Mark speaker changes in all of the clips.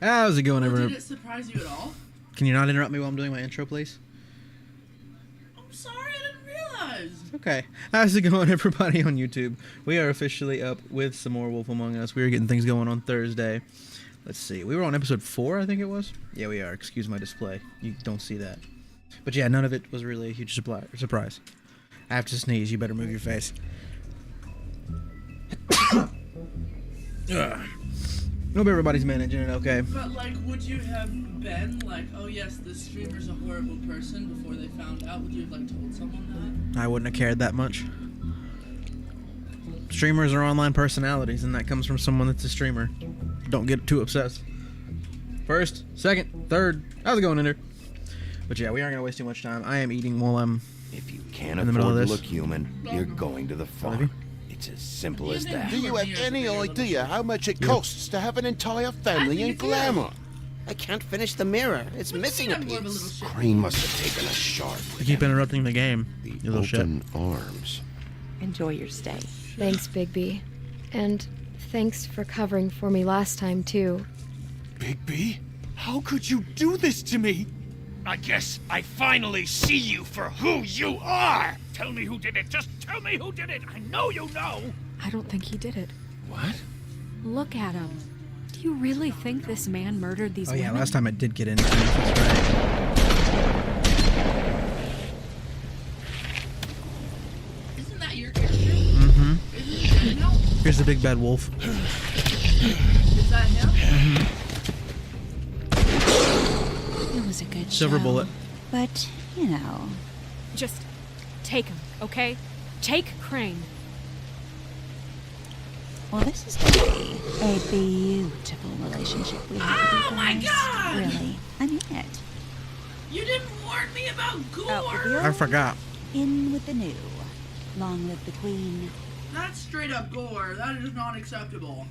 Speaker 1: How's it going, everyone?
Speaker 2: Did it surprise you at all?
Speaker 1: Can you not interrupt me while I'm doing my intro, please?
Speaker 2: I'm sorry, I didn't realize.
Speaker 1: Okay. How's it going, everybody on YouTube? We are officially up with some more Wolf Among Us. We were getting things going on Thursday. Let's see. We were on episode 4, I think it was. Yeah, we are. Excuse my display. You don't see that. But yeah, none of it was really a huge surprise. I have to sneeze. You better move your face. Hope everybody's managing it okay.
Speaker 2: But, like, would you have been like, oh yes, this streamer's a horrible person before they found out? Would you have, like, told someone that?
Speaker 1: I wouldn't have cared that much. Streamers are online personalities, and that comes from someone that's a streamer. Don't get too obsessed. First, second, third. How's it going in there? But yeah, we aren't gonna waste too much time. I am eating while I'm
Speaker 3: If you can't
Speaker 1: in the middle of
Speaker 3: afford
Speaker 1: this.
Speaker 3: to look human, you're going to the farm. It's as simple as that.
Speaker 4: Do you have any idea how much it costs to have an entire family in glamour?
Speaker 5: I can't finish the mirror. It's missing a
Speaker 2: I'm more of a
Speaker 5: piece.
Speaker 2: little shit.
Speaker 3: Crane must have taken a sharp.
Speaker 1: I keep interrupting the game.
Speaker 3: The
Speaker 1: You little shit.
Speaker 3: open arms.
Speaker 6: Enjoy your stay. Thanks, Bigby. And thanks for covering for me last time, too.
Speaker 4: Bigby? How could you do this to me?
Speaker 7: I guess I finally see you for who you are! Tell me who did it! Just tell me who did it! I know you know!
Speaker 8: I don't think he did it.
Speaker 3: What?
Speaker 8: Look at him. Do you really think this man murdered these
Speaker 1: Oh yeah,
Speaker 8: women?
Speaker 1: last time I did get into it. That's right.
Speaker 2: Isn't that your character?
Speaker 1: Mm-hmm.
Speaker 2: Isn't it? No.
Speaker 1: Here's the big bad wolf.
Speaker 2: Is that him?
Speaker 9: It was a good
Speaker 1: Silver
Speaker 9: show.
Speaker 1: bullet.
Speaker 9: But, you know.
Speaker 8: Just take him, okay? Take Crane.
Speaker 9: Well, this is going to be a beautiful relationship we have.
Speaker 2: Oh
Speaker 9: with you
Speaker 2: my
Speaker 9: guys.
Speaker 2: God!
Speaker 9: Really. I mean it.
Speaker 2: You didn't warn me about gore!
Speaker 9: we'll
Speaker 1: I forgot.
Speaker 9: In with the new. Long live the queen.
Speaker 2: That's straight up gore. That is not acceptable.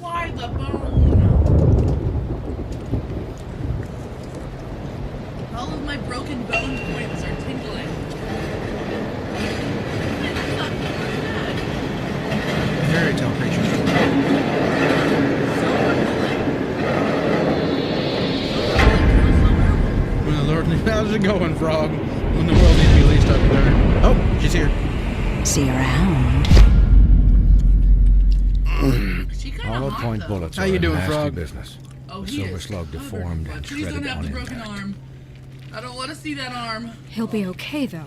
Speaker 2: Why the bone? All of my broken bone points are tingling. That's not bad.
Speaker 1: Fairy tale creature. When the Lord, how's it going, frog? When the world needs to be least up there. Oh, she's here.
Speaker 9: See you around.
Speaker 2: She kinda
Speaker 10: Hollow
Speaker 2: hot,
Speaker 10: point
Speaker 2: though.
Speaker 10: bullets
Speaker 1: How
Speaker 10: are
Speaker 1: you
Speaker 10: a
Speaker 1: doing,
Speaker 10: nasty
Speaker 1: Frog?
Speaker 10: business.
Speaker 2: Oh,
Speaker 10: The
Speaker 2: he
Speaker 10: silver
Speaker 2: is
Speaker 10: slug
Speaker 2: covered
Speaker 10: deformed
Speaker 2: in blood.
Speaker 10: and
Speaker 2: Please don't
Speaker 10: shredded
Speaker 2: have
Speaker 10: on
Speaker 2: the broken
Speaker 10: impact.
Speaker 2: arm. I don't want to see that arm.
Speaker 8: He'll be okay, though.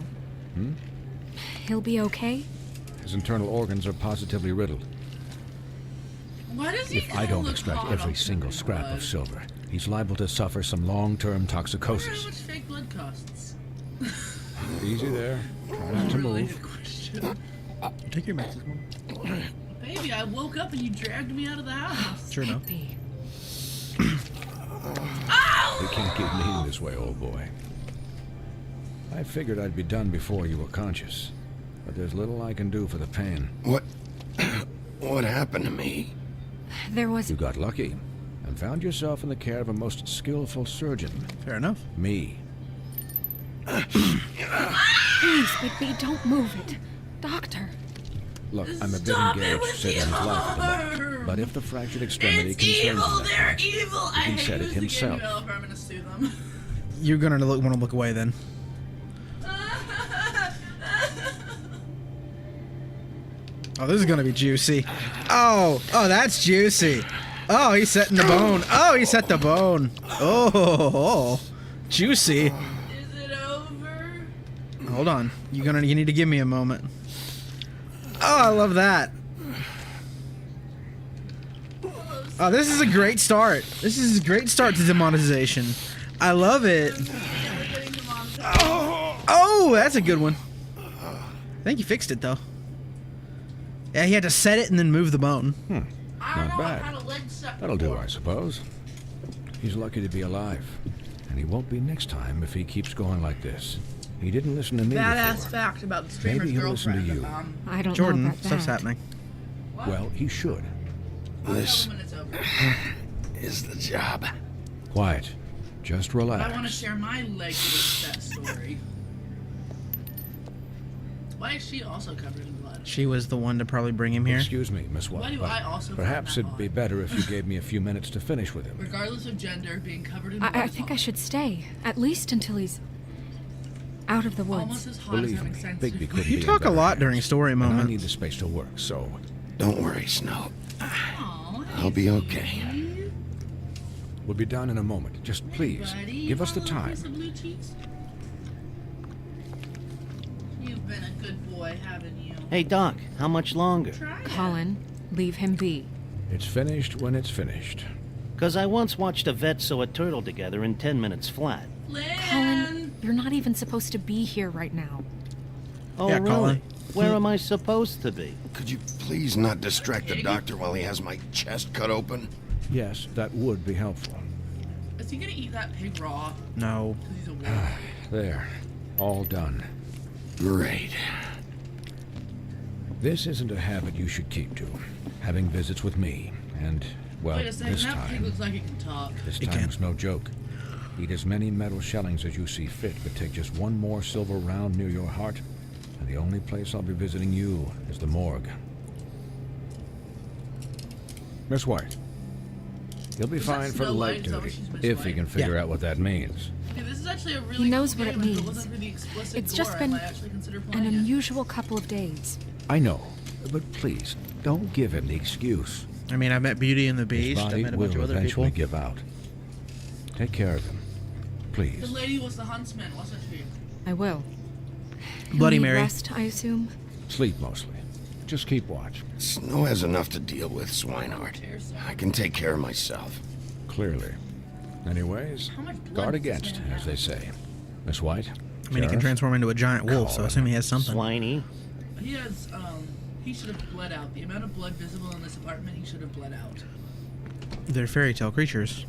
Speaker 10: Hmm?
Speaker 8: He'll be okay?
Speaker 10: His internal organs are positively riddled.
Speaker 2: Why does he
Speaker 10: If I
Speaker 2: kinda
Speaker 10: don't
Speaker 2: look
Speaker 10: extract
Speaker 2: hot
Speaker 10: every
Speaker 2: off
Speaker 10: single
Speaker 2: the
Speaker 10: scrap
Speaker 2: blood?
Speaker 10: of silver, he's liable to suffer some long-term
Speaker 2: I wonder how
Speaker 10: toxicosis.
Speaker 2: much fake blood costs.
Speaker 10: Easy there. Try not to
Speaker 2: Related
Speaker 10: move.
Speaker 2: question.
Speaker 1: Take your medicine.
Speaker 2: Baby, I woke up and you dragged me out of the house.
Speaker 1: Sure enough.
Speaker 8: Be.
Speaker 10: You can't keep bleeding this way, old boy. I figured I'd be done before you were conscious, but there's little I can do for the pain.
Speaker 3: What happened to me?
Speaker 8: There was...
Speaker 10: You got lucky and found yourself in the care of a most skillful surgeon.
Speaker 1: Fair enough.
Speaker 10: Me.
Speaker 8: Please, Bigby, don't move it. Doctor.
Speaker 10: Look, I'm a bit
Speaker 2: Stop it
Speaker 10: engaged
Speaker 2: with
Speaker 10: saving his
Speaker 2: the
Speaker 10: life at the moment.
Speaker 2: arm!
Speaker 10: But if the fractured extremity
Speaker 2: It's
Speaker 10: concerns
Speaker 2: evil!
Speaker 10: you,
Speaker 2: They're evil! I
Speaker 10: can
Speaker 2: hate
Speaker 10: set it
Speaker 2: this game
Speaker 10: himself.
Speaker 2: developer. I'm gonna sue them.
Speaker 1: You're gonna want to look away then. Oh, this is gonna be juicy. Oh, that's juicy. Oh, he's setting the bone. Oh, he set the bone. Oh, juicy.
Speaker 2: Is it over?
Speaker 1: Hold on. You need to give me a moment. Oh, I love that. Oh, this is a great start. This is a great start to demonetization. I love it. Oh, that's a good one. I think you fixed it though. Yeah, he had to set it and then move the bone.
Speaker 2: I don't
Speaker 10: Not
Speaker 2: know
Speaker 10: bad.
Speaker 2: how to leg set
Speaker 10: That'll do,
Speaker 2: before.
Speaker 10: I suppose. He's lucky to be alive. And he won't be next time if he keeps going like this. He didn't listen to me
Speaker 2: Badass
Speaker 10: before.
Speaker 2: fact about the streamer's
Speaker 10: Maybe he'll listen to
Speaker 2: girlfriend.
Speaker 10: you.
Speaker 8: I don't know
Speaker 1: Jordan,
Speaker 8: about that.
Speaker 1: stuff's happening.
Speaker 2: What?
Speaker 10: Well, he should.
Speaker 3: This
Speaker 2: Tell them when it's over.
Speaker 3: is the job.
Speaker 10: Quiet. Just
Speaker 2: But I want to
Speaker 10: relax.
Speaker 2: share my leg set story. Why is she also covered in blood?
Speaker 1: She was the one to probably bring him here.
Speaker 10: Excuse me, Miss
Speaker 2: Why
Speaker 10: White,
Speaker 2: do I also
Speaker 10: perhaps
Speaker 2: find that
Speaker 10: it'd be
Speaker 2: odd?
Speaker 10: better if you gave me a few minutes to finish with him.
Speaker 2: Regardless of gender, being covered in
Speaker 8: I think I should stay, at least until he's out of the
Speaker 2: almost
Speaker 8: woods.
Speaker 2: as hot as
Speaker 10: Believe
Speaker 2: having
Speaker 10: me,
Speaker 2: sex
Speaker 10: Bigby
Speaker 2: with
Speaker 10: couldn't be
Speaker 1: You
Speaker 10: in
Speaker 1: talk a
Speaker 10: better
Speaker 1: lot during
Speaker 10: hands.
Speaker 1: story
Speaker 10: And I
Speaker 1: moments.
Speaker 10: need the space to work, so
Speaker 4: Don't worry, Snow.
Speaker 2: Aw,
Speaker 4: I'll be okay.
Speaker 10: we'll be done in a moment. Just please,
Speaker 2: buddy,
Speaker 10: give us the
Speaker 2: want a little
Speaker 10: time.
Speaker 2: piece of blue cheese? You've been a good boy, haven't you?
Speaker 5: Hey, Doc, how much longer?
Speaker 2: Try it.
Speaker 8: Colin, leave him be.
Speaker 10: It's finished when it's finished.
Speaker 5: 'Cause I once watched a vet sew a turtle together in 10 minutes flat.
Speaker 8: Colin, you're not even supposed to be here right now.
Speaker 5: Oh,
Speaker 1: Yeah,
Speaker 5: really?
Speaker 1: Colin.
Speaker 5: Where am I supposed to be?
Speaker 4: Could you please not distract the doctor while he has my chest cut open?
Speaker 10: Yes, that would be helpful.
Speaker 2: Is he gonna eat that pig raw?
Speaker 1: No.
Speaker 2: Because he's a wolf.
Speaker 10: There, all done.
Speaker 4: Great.
Speaker 10: This isn't a habit you should keep to. Having visits with me, and, well,
Speaker 2: Wait a second,
Speaker 10: this
Speaker 2: that pig
Speaker 10: time,
Speaker 2: looks like it can talk.
Speaker 10: this
Speaker 1: It
Speaker 10: time
Speaker 1: can.
Speaker 10: was no joke. Eat as many metal shellings as you see fit, but take just one more silver round near your heart, and the only place I'll be visiting you is the morgue. Miss White, you'll be
Speaker 2: Is that
Speaker 10: fine for
Speaker 2: Snow
Speaker 10: light
Speaker 2: White? Is that what
Speaker 10: duty,
Speaker 2: she's Miss
Speaker 10: if you
Speaker 2: White?
Speaker 10: can figure
Speaker 1: Yeah.
Speaker 10: out what that means.
Speaker 2: Okay, this is actually a really
Speaker 8: He knows
Speaker 2: cool
Speaker 8: what it
Speaker 2: game, and if
Speaker 8: means.
Speaker 2: wasn't for the explicit
Speaker 8: It's
Speaker 2: gore,
Speaker 8: just
Speaker 2: I
Speaker 8: been
Speaker 2: might actually consider
Speaker 8: An
Speaker 2: playing it.
Speaker 8: unusual couple of days.
Speaker 10: I know, but please, don't give him the excuse.
Speaker 1: I mean, I met Beauty and the
Speaker 10: His
Speaker 1: Beast. I
Speaker 10: body
Speaker 1: met a bunch of
Speaker 10: will
Speaker 1: other people.
Speaker 10: eventually give out. Take care of him,
Speaker 2: The
Speaker 10: please.
Speaker 2: lady was the huntsman, wasn't she?
Speaker 8: I will. He'll
Speaker 1: Bloody
Speaker 8: need
Speaker 1: Mary.
Speaker 8: Rest, I assume.
Speaker 10: Sleep mostly. Just keep watch.
Speaker 4: Snow has enough to deal with, Swinehart. I can take care of myself.
Speaker 10: Clearly. Anyways,
Speaker 2: How much blood
Speaker 10: guard
Speaker 2: does this
Speaker 10: against,
Speaker 2: man
Speaker 10: as
Speaker 2: have?
Speaker 10: they say. Miss White?
Speaker 1: I mean, he can
Speaker 10: Sheriff?
Speaker 1: transform into a giant wolf, so I assume he has something.
Speaker 5: Swiney.
Speaker 2: He has, he should have bled out. The amount of blood visible in this apartment, he should have bled out.
Speaker 1: They're fairy tale creatures.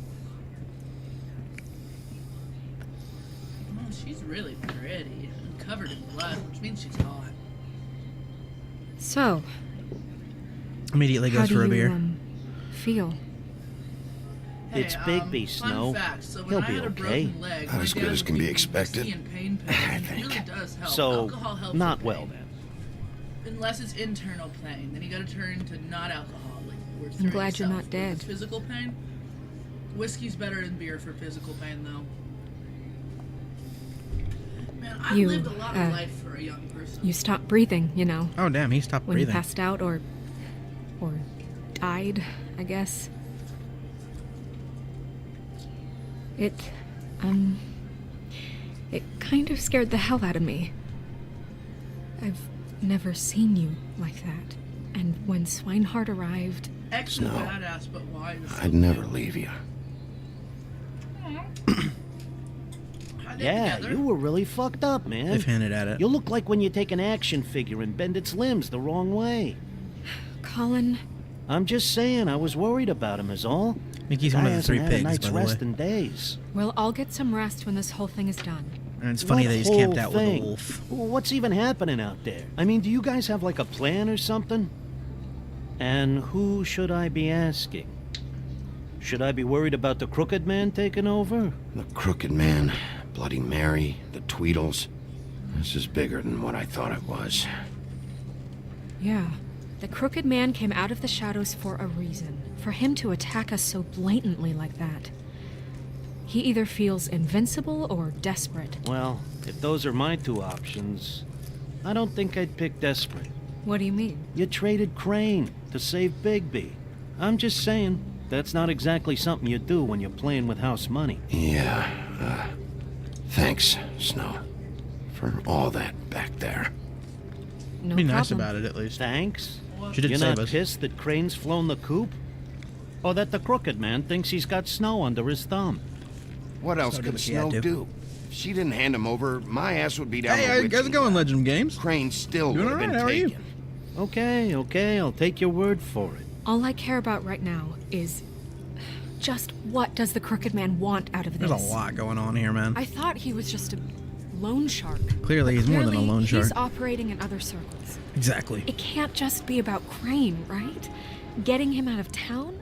Speaker 2: Oh, she's really pretty. And covered in blood, which means she's hot.
Speaker 8: So,
Speaker 1: Immediately
Speaker 8: how
Speaker 1: goes
Speaker 8: do
Speaker 1: for a
Speaker 8: you,
Speaker 1: beer.
Speaker 8: Feel?
Speaker 5: It's Bigby, Snow.
Speaker 2: Fun fact, so when
Speaker 5: He'll
Speaker 2: I
Speaker 5: be
Speaker 2: had a
Speaker 5: okay.
Speaker 2: broken leg,
Speaker 4: Not
Speaker 2: my
Speaker 4: as
Speaker 2: dad
Speaker 4: good as
Speaker 2: would
Speaker 4: can be
Speaker 2: give me
Speaker 4: expected,
Speaker 2: whiskey and pain pills,
Speaker 4: I
Speaker 2: and it
Speaker 4: think.
Speaker 2: really does help.
Speaker 5: So,
Speaker 2: Alcohol helps
Speaker 5: not
Speaker 2: with
Speaker 5: well
Speaker 2: pain.
Speaker 5: then.
Speaker 2: Unless it's internal pain, then you gotta turn to not alcoholic. Or
Speaker 8: I'm
Speaker 2: through
Speaker 8: glad you're
Speaker 2: yourself.
Speaker 8: not
Speaker 2: But if
Speaker 8: dead.
Speaker 2: it's physical pain. Whiskey's better than beer for physical pain, though. Man, I've
Speaker 8: You,
Speaker 2: lived a lot of life for a young person.
Speaker 8: You stopped breathing, you know,
Speaker 1: Oh, damn, he stopped
Speaker 8: when you
Speaker 1: breathing.
Speaker 8: passed out or died, I guess. It kind of scared the hell out of me. I've never seen you like that. And when Swinehart arrived,
Speaker 2: Extra
Speaker 4: Snow.
Speaker 2: badass, but why? Was so
Speaker 4: I'd never leave you.
Speaker 2: Are they
Speaker 5: Yeah,
Speaker 2: together?
Speaker 5: you were really fucked up, man.
Speaker 1: They've hinted at it.
Speaker 5: You look like when you take an action figure and bend its limbs the wrong way.
Speaker 8: Colin,
Speaker 5: I'm just saying, I was worried about him is all.
Speaker 1: I think he's one
Speaker 5: Guy
Speaker 1: of the
Speaker 5: hasn't
Speaker 1: three
Speaker 5: had a
Speaker 1: pigs,
Speaker 5: night's
Speaker 1: by the
Speaker 5: rest
Speaker 1: way.
Speaker 5: in days.
Speaker 8: we'll all get some rest when this whole thing is done.
Speaker 1: And it's funny
Speaker 5: What
Speaker 1: that he's
Speaker 5: whole
Speaker 1: camped out with a
Speaker 5: thing?
Speaker 1: wolf.
Speaker 5: What's even happening out there? I mean, do you guys have like a plan or something? And who should I be asking? Should I be worried about the Crooked Man taking over?
Speaker 4: The Crooked Man, Bloody Mary, the Tweedles. This is bigger than what I thought it was.
Speaker 8: Yeah. The Crooked Man came out of the shadows for a reason. For him to attack us so blatantly like that. He either feels invincible or desperate.
Speaker 5: Well, if those are my two options, I don't think I'd pick desperate.
Speaker 8: What do you mean?
Speaker 5: You traded Crane to save Bigby. I'm just saying, that's not exactly something you do when you're playing with house money.
Speaker 4: Yeah, thanks, Snow, for all that back there.
Speaker 8: No
Speaker 1: Be nice
Speaker 8: problem.
Speaker 1: about it, at least.
Speaker 5: Thanks?
Speaker 1: She did
Speaker 5: You're
Speaker 1: save
Speaker 5: not
Speaker 1: us.
Speaker 5: pissed that Crane's flown the coop? Or that the Crooked Man thinks he's got Snow under his thumb?
Speaker 4: What else
Speaker 1: Snow did
Speaker 4: could
Speaker 1: what she had
Speaker 4: Snow
Speaker 1: to.
Speaker 4: do? If she didn't hand him over, my ass would be down
Speaker 1: Hey,
Speaker 4: the
Speaker 1: how's it
Speaker 4: witching
Speaker 1: going,
Speaker 4: well.
Speaker 1: Legend Games?
Speaker 4: Crane still
Speaker 1: Doing
Speaker 4: would have
Speaker 1: all
Speaker 4: been
Speaker 1: right, how are you?
Speaker 4: taken.
Speaker 5: Okay, I'll take your word for it.
Speaker 8: All I care about right now is just what does the Crooked Man want out of this?
Speaker 1: There's a lot going on here, man.
Speaker 8: I thought he was just a loan shark.
Speaker 1: Clearly, he's more than a
Speaker 8: Clearly,
Speaker 1: loan shark.
Speaker 8: He's operating in other circles.
Speaker 1: Exactly.
Speaker 8: It can't just be about Crane, right? Getting him out of town?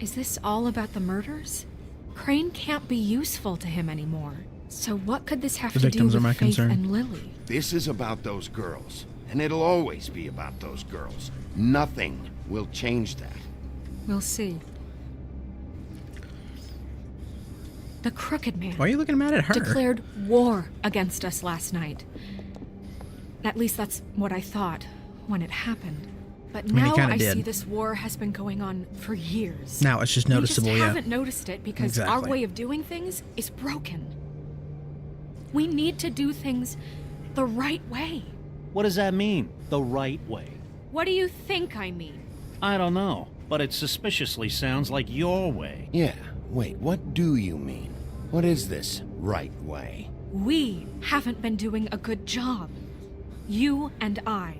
Speaker 8: Is this all about the murders? Crane can't be useful to him anymore. So what could this have
Speaker 1: The
Speaker 8: to do
Speaker 1: victims
Speaker 8: with
Speaker 1: are my
Speaker 8: Faith
Speaker 1: concern.
Speaker 8: and Lily?
Speaker 4: This is about those girls. And it'll always be about those girls. Nothing will change that.
Speaker 8: We'll see. The Crooked Man
Speaker 1: Why are you looking mad at her?
Speaker 8: declared war against us last night. At least that's what I thought when it happened. But
Speaker 1: mean, he
Speaker 8: now
Speaker 1: kinda
Speaker 8: I see
Speaker 1: did.
Speaker 8: this war has been going on for years.
Speaker 1: Now it's just noticeable,
Speaker 8: We just
Speaker 1: yeah.
Speaker 8: haven't noticed it because our
Speaker 1: Exactly.
Speaker 8: way of doing things is broken. We need to do things the right way.
Speaker 5: What does that mean, the right way?
Speaker 8: What do you think I mean?
Speaker 5: I don't know, but it suspiciously sounds like your way.
Speaker 4: Yeah, wait, what do you mean? What is this right way?
Speaker 8: We haven't been doing a good job. You and I.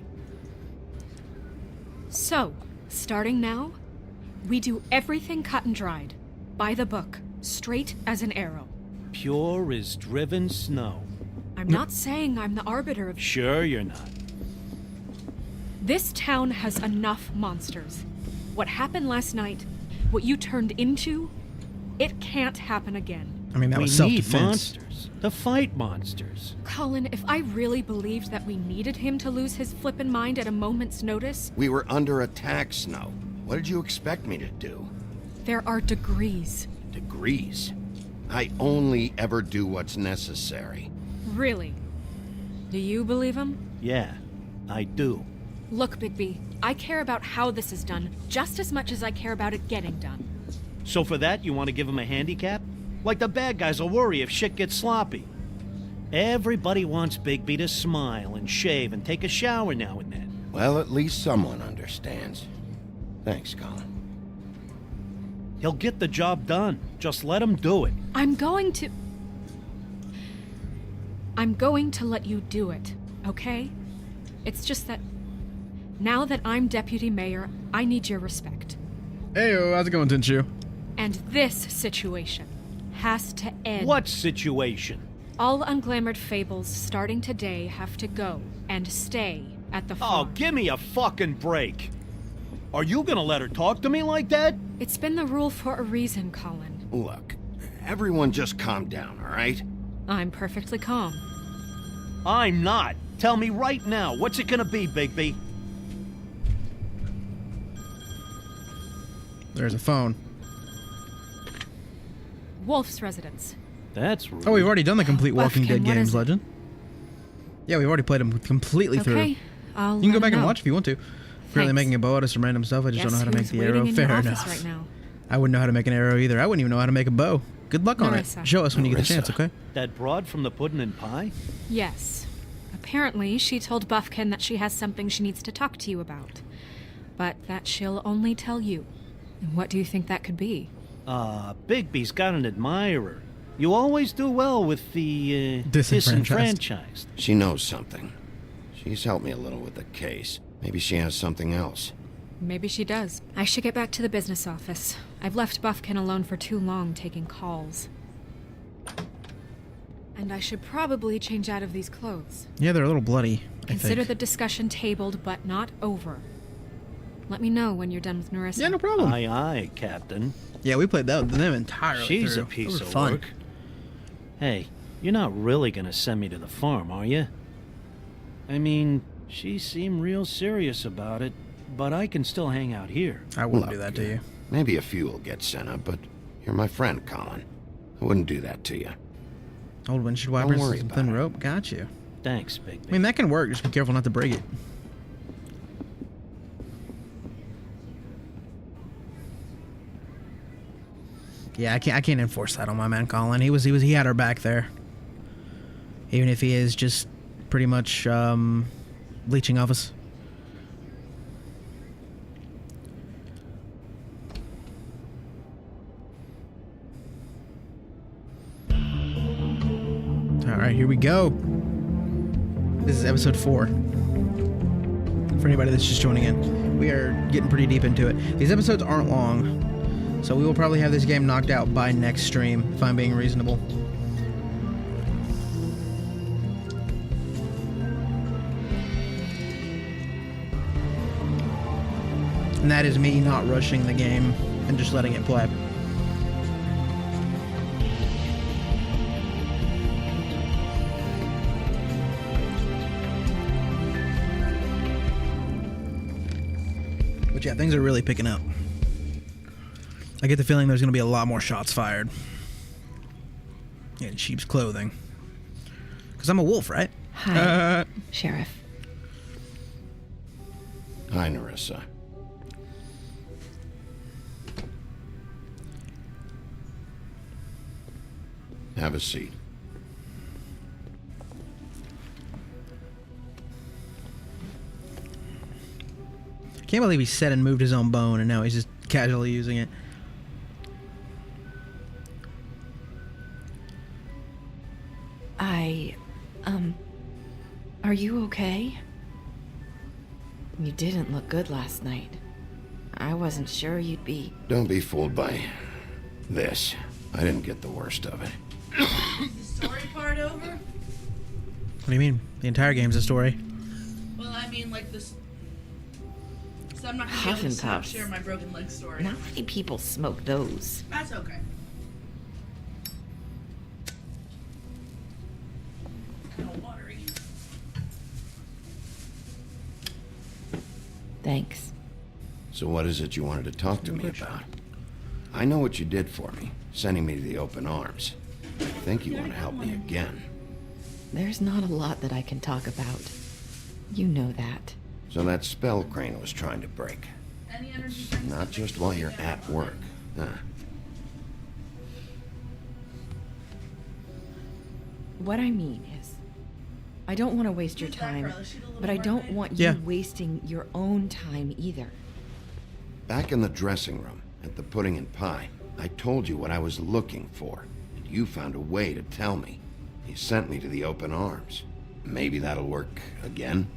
Speaker 8: So, starting now, we do everything cut and dried. By the book. Straight as an arrow.
Speaker 5: Pure as driven snow.
Speaker 8: I'm not saying I'm the arbiter of...
Speaker 5: Sure you're not.
Speaker 8: This town has enough monsters. What happened last night, what you turned into, it can't happen again.
Speaker 1: I mean, that
Speaker 5: We
Speaker 1: was
Speaker 5: need
Speaker 1: self-defense.
Speaker 5: monsters to fight monsters.
Speaker 8: Colin, if I really believed that we needed him to lose his flippin' mind at a moment's notice,
Speaker 4: We were under attack, Snow. What did you expect me to do?
Speaker 8: there are degrees.
Speaker 4: Degrees. I only ever do what's necessary.
Speaker 8: Really? Do you believe him?
Speaker 5: Yeah, I do.
Speaker 8: Look, Bigby, I care about how this is done just as much as I care about it getting done.
Speaker 5: So for that, you want to give him a handicap? Like the bad guys will worry if shit gets sloppy. Everybody wants Bigby to smile and shave and take a shower now and then.
Speaker 4: Well, at least someone understands. Thanks, Colin.
Speaker 5: He'll get the job done. Just let him do it.
Speaker 8: I'm going to let you do it, okay? It's just that now that I'm deputy mayor, I need your respect.
Speaker 1: Hey, how's it going, Tinshu?
Speaker 8: And this situation has to end.
Speaker 5: What situation?
Speaker 8: All unglamored fables starting today have to go and stay at the farm.
Speaker 5: Oh, give me a fucking break. Are you gonna let her talk to me like that?
Speaker 8: It's been the rule for a reason, Colin.
Speaker 4: Look, everyone just calm down, all right?
Speaker 8: I'm perfectly calm.
Speaker 5: I'm not. Tell me right now, what's it gonna be, Bigby?
Speaker 1: There's a phone.
Speaker 8: Wolf's residence.
Speaker 5: That's rude.
Speaker 1: Oh, we've already done the complete Walking
Speaker 8: Buffkin,
Speaker 1: Dead
Speaker 8: what
Speaker 1: games,
Speaker 8: is it?
Speaker 1: Legend. Yeah, we've already played them completely through.
Speaker 8: Okay, I'll
Speaker 1: You can go
Speaker 8: let
Speaker 1: back
Speaker 8: him
Speaker 1: and
Speaker 8: know.
Speaker 1: watch if you want to. Apparently
Speaker 8: Thanks.
Speaker 1: making a bow out of some random stuff. I just don't know how to make
Speaker 8: Guess
Speaker 1: the
Speaker 8: who's
Speaker 1: arrow.
Speaker 8: waiting in
Speaker 1: Fair
Speaker 8: your
Speaker 1: enough.
Speaker 8: office right now?
Speaker 1: I wouldn't know how to make an arrow either. I wouldn't even know how to make a bow. Good luck on
Speaker 8: Marissa.
Speaker 1: it. Show us when you get a
Speaker 4: Marissa.
Speaker 1: chance, okay?
Speaker 5: That broad from the puddin' and pie?
Speaker 8: Yes. Apparently, she told Buffkin that she has something she needs to talk to you about. But that she'll only tell you. And what do you think that could be?
Speaker 5: Bigby's got an admirer. You always do well with the,
Speaker 1: Disenfranchised.
Speaker 5: disenfranchised.
Speaker 4: She knows something. She's helped me a little with the case. Maybe she has something else.
Speaker 8: Maybe she does. I should get back to the business office. I've left Buffkin alone for too long taking calls. And I should probably change out of these clothes.
Speaker 1: Yeah, they're a little bloody, I
Speaker 8: Consider
Speaker 1: think.
Speaker 8: the discussion tabled, but not over. Let me know when you're done with Narissa.
Speaker 1: Yeah, no problem.
Speaker 5: Aye, aye, Captain.
Speaker 1: Yeah, we played them entirely
Speaker 5: She's
Speaker 1: through.
Speaker 5: a piece
Speaker 1: Those
Speaker 5: of
Speaker 1: were fun.
Speaker 5: work. Hey, you're not really gonna send me to the farm, are you? I mean, she seemed real serious about it, but I can still hang out here.
Speaker 1: I wouldn't
Speaker 4: Look,
Speaker 1: do that to you.
Speaker 4: Maybe a few will get sent up, but you're my friend, Colin. I wouldn't do that to you.
Speaker 1: Old windshield
Speaker 4: Don't
Speaker 1: wipers
Speaker 4: worry
Speaker 1: and some
Speaker 4: about
Speaker 1: thin
Speaker 4: it.
Speaker 1: rope. Got you.
Speaker 5: Thanks, Bigby.
Speaker 1: I mean, that can work. Just be careful not to break it. Yeah, I can't enforce that on my man Colin. He had our back there. Even if he is just pretty much leeching off us. All right, here we go. This is episode 4. For anybody that's just joining in, we are getting pretty deep into it. These episodes aren't long, so we will probably have this game knocked out by next stream, if I'm being reasonable. And that is me not rushing the game and just letting it play. Yeah, things are really picking up. I get the feeling there's going to be a lot more shots fired. In sheep's clothing. Because I'm a wolf, right?
Speaker 9: Hi, Sheriff.
Speaker 4: Hi, Nerissa. Have a seat.
Speaker 1: Can't believe he said and moved his own bone and now he's just casually using it.
Speaker 9: Are you okay? You didn't look good last night. I wasn't sure you'd be...
Speaker 4: Don't be fooled by this. I didn't get the worst of it.
Speaker 2: Is the story part over?
Speaker 1: What do you mean? The entire game's a story.
Speaker 2: Well, I mean, like this. So I'm not gonna be able to
Speaker 9: Huff and Puffs.
Speaker 2: share my broken leg story.
Speaker 9: Not many people smoke those.
Speaker 2: That's okay. Kinda watery.
Speaker 9: Thanks.
Speaker 4: So what is it you wanted to talk to me about? I know what you did for me, sending me to the open arms. I think you want to help me again.
Speaker 9: There's not a lot that I can talk about. You know that.
Speaker 4: So that spell Crane was trying to break.
Speaker 2: Any energy drinks?
Speaker 4: Not just while you're at work, huh?
Speaker 9: What I mean is, I don't want to waste your
Speaker 2: Who's that
Speaker 9: time,
Speaker 2: girl? Is she the Little
Speaker 9: but I don't
Speaker 2: Mermaid?
Speaker 9: want
Speaker 1: Yeah.
Speaker 9: you wasting your own time either.
Speaker 4: Back in the dressing room, at the pudding and pie, I told you what I was looking for, and you found a way to tell me. You sent me to the open arms. Maybe that'll work again?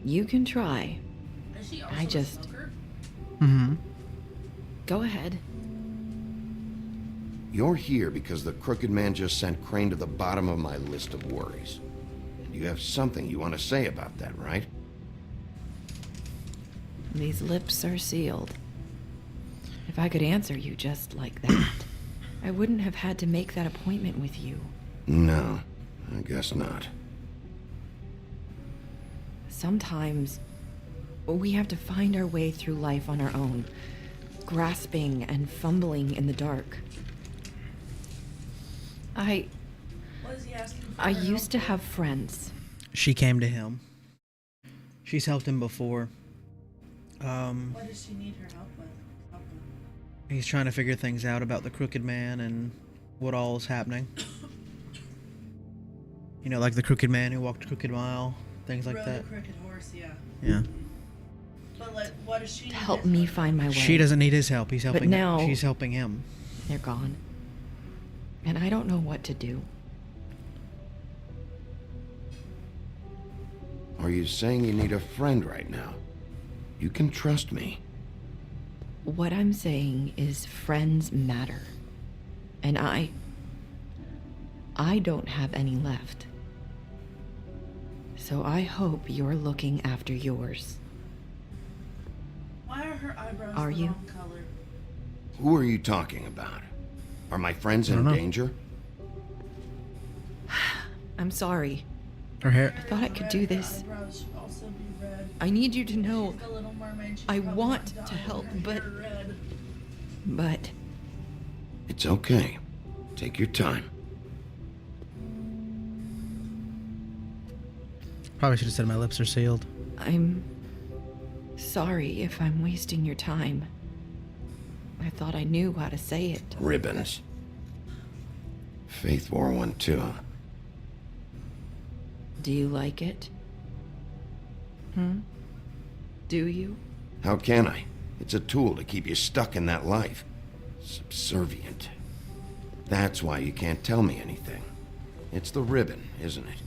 Speaker 9: You can try.
Speaker 2: Is she also
Speaker 9: I just-
Speaker 2: a smoker?
Speaker 1: Mm-hmm.
Speaker 9: Go ahead.
Speaker 4: You're here because the crooked man just sent Crane to the bottom of my list of worries. And you have something you want to say about that, right?
Speaker 9: These lips are sealed. If I could answer you just like that, I wouldn't have had to make that appointment with you.
Speaker 4: No, I guess not.
Speaker 9: Sometimes we have to find our way through life on our own, grasping and fumbling in the dark.
Speaker 2: What is he asking for?
Speaker 9: I
Speaker 2: her
Speaker 9: used to
Speaker 2: help
Speaker 9: have friends.
Speaker 1: She came to him. She's helped him before.
Speaker 2: with? What does she need her help with? Help with?
Speaker 1: He's trying to figure things out about the crooked man and what all is happening. You know, like the crooked man who walked Crooked Mile, things like
Speaker 2: Rode
Speaker 1: that.
Speaker 2: a crooked horse, yeah.
Speaker 1: Yeah.
Speaker 2: But like, what does she need?
Speaker 9: To help
Speaker 2: his
Speaker 9: me
Speaker 2: help
Speaker 9: find my way.
Speaker 1: She doesn't need his help. He's helping.
Speaker 9: now-
Speaker 1: She's helping him.
Speaker 9: They're gone. And I don't know what to do.
Speaker 4: Are you saying you need a friend right now? You can trust me.
Speaker 9: What I'm saying is friends matter. And I don't have any left. So I hope you're looking after yours.
Speaker 2: Why are her eyebrows
Speaker 9: Are
Speaker 2: the
Speaker 9: you?
Speaker 2: wrong color?
Speaker 4: Who are you talking about? Are my friends in
Speaker 1: know.
Speaker 4: danger?
Speaker 9: I'm sorry.
Speaker 1: Her hair.
Speaker 9: I thought I could do this.
Speaker 2: Her eyebrows should also be red.
Speaker 9: I need you to know,
Speaker 2: She's the Little Mermaid. She's
Speaker 9: I
Speaker 2: probably
Speaker 9: want
Speaker 2: not
Speaker 9: to
Speaker 2: dying
Speaker 9: help,
Speaker 2: with her
Speaker 9: but-
Speaker 2: hair red.
Speaker 9: but
Speaker 4: It's okay. Take your time.
Speaker 1: Probably should have said my lips are sealed.
Speaker 9: I'm sorry if I'm wasting your time. I thought I knew how to say it.
Speaker 4: Ribbons. Faith wore one too.
Speaker 9: Do you like it? Do you?
Speaker 4: How can I? It's a tool to keep you stuck in that life. Subservient. That's why you can't tell me anything. It's the ribbon, isn't it?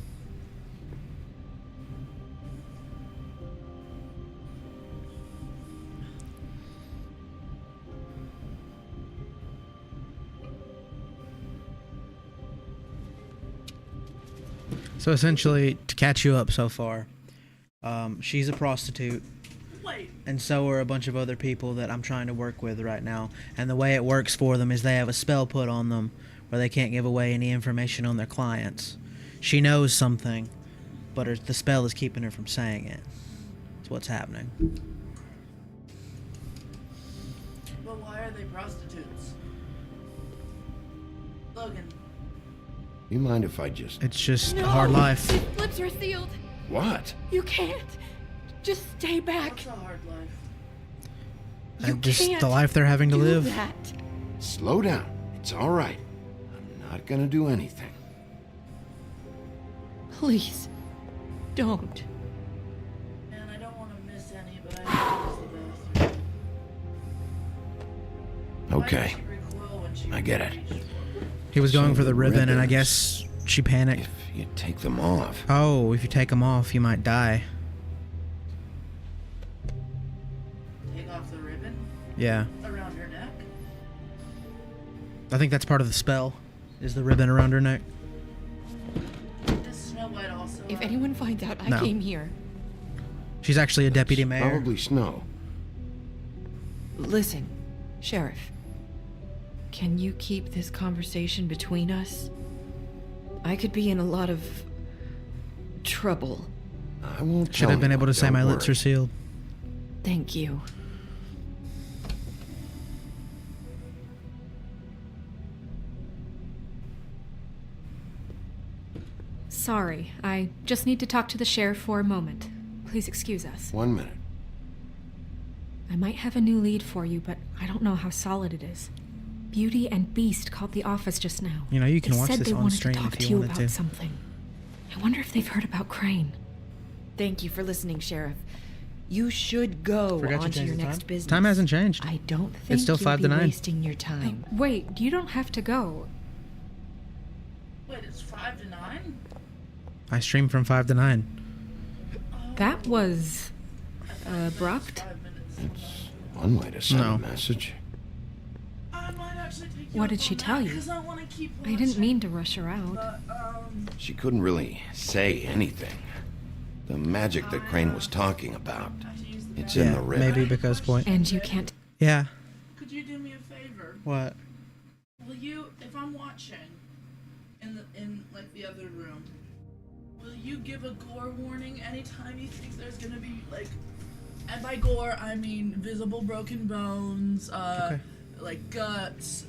Speaker 1: So essentially, to catch you up so far, she's a prostitute,
Speaker 2: Wait,
Speaker 1: and so are a bunch of other people that I'm trying to work with right now. And the way it works for them is they have a spell put on them where they can't give away any information on their clients. She knows something, but the spell is keeping her from saying it. what's happening.
Speaker 2: But why are they prostitutes? Logan.
Speaker 4: You mind if I just...
Speaker 1: It's just a hard life.
Speaker 9: These lips are sealed.
Speaker 4: What?
Speaker 9: You can't. Just stay back.
Speaker 2: What's a hard life?
Speaker 1: And just
Speaker 9: can't
Speaker 1: the life they're having to
Speaker 9: do
Speaker 1: live.
Speaker 9: that.
Speaker 4: Slow down. It's all right. I'm not gonna do anything.
Speaker 9: Please, don't.
Speaker 2: Man, I don't want to miss any, but I have to use the bathroom.
Speaker 4: Okay,
Speaker 2: Why did she recoil when she
Speaker 4: I get it.
Speaker 2: reached for it?
Speaker 1: He was going
Speaker 4: So
Speaker 1: for the
Speaker 4: the
Speaker 1: ribbon, and I
Speaker 4: ribbons-
Speaker 1: guess she panicked.
Speaker 4: If you take them off...
Speaker 1: Oh, if you take them off, you might die.
Speaker 2: Take off the ribbon
Speaker 1: Yeah.
Speaker 2: around her neck.
Speaker 1: I think that's part of the spell, is the ribbon around her neck.
Speaker 2: Does Snow White also?
Speaker 9: If anyone finds out I
Speaker 1: No.
Speaker 9: came here,
Speaker 1: She's actually a deputy mayor.
Speaker 4: Probably Snow.
Speaker 9: listen, Sheriff. Can you keep this conversation between us? I could be in a lot of trouble.
Speaker 4: I won't
Speaker 1: Should have been able to say my lips are sealed.
Speaker 9: Thank you.
Speaker 8: Sorry, I just need to talk to the sheriff for a moment. Please excuse us.
Speaker 4: 1 minute.
Speaker 8: I might have a new lead for you, but I don't know how solid it is. Beauty and Beast called the office just now.
Speaker 1: You know, you can
Speaker 8: They
Speaker 1: watch
Speaker 8: said
Speaker 1: this
Speaker 8: they
Speaker 1: on
Speaker 8: wanted
Speaker 1: stream
Speaker 8: to talk
Speaker 1: if
Speaker 8: to
Speaker 1: you
Speaker 8: you
Speaker 1: wanted
Speaker 8: about
Speaker 1: to.
Speaker 8: something. I wonder if they've heard about Crane.
Speaker 9: Thank you for listening, Sheriff. You should go
Speaker 1: Forgot to
Speaker 9: on to
Speaker 1: change
Speaker 9: your
Speaker 1: the
Speaker 9: next
Speaker 1: time?
Speaker 9: business.
Speaker 1: Time hasn't changed.
Speaker 9: I don't think
Speaker 1: still
Speaker 9: you'll
Speaker 1: 5 to
Speaker 9: be
Speaker 1: 9.
Speaker 9: wasting your time.
Speaker 8: Wait, you don't have to go.
Speaker 2: Wait, it's 5 to 9.
Speaker 1: I stream from 5 to 9.
Speaker 8: That was
Speaker 2: I thought it was
Speaker 8: abrupt.
Speaker 2: 5 minutes.
Speaker 4: It's one way to send
Speaker 1: No.
Speaker 4: a message.
Speaker 2: I might actually take you
Speaker 8: What
Speaker 2: up
Speaker 8: did she
Speaker 2: on
Speaker 8: tell
Speaker 2: that,
Speaker 8: you?
Speaker 2: 'cause I want to keep
Speaker 8: I didn't
Speaker 2: watching,
Speaker 8: mean to rush her out.
Speaker 2: but,
Speaker 4: She couldn't really say anything. The magic that Crane was talking about.
Speaker 2: I have to use the
Speaker 4: It's in the ribbon.
Speaker 1: maybe because point.
Speaker 8: And you can't.
Speaker 1: Yeah.
Speaker 2: Could you do me a favor?
Speaker 1: What?
Speaker 2: Will you, if I'm watching in like the other room, will you give a gore warning anytime you think there's gonna be like, and by gore I mean visible broken bones, like guts,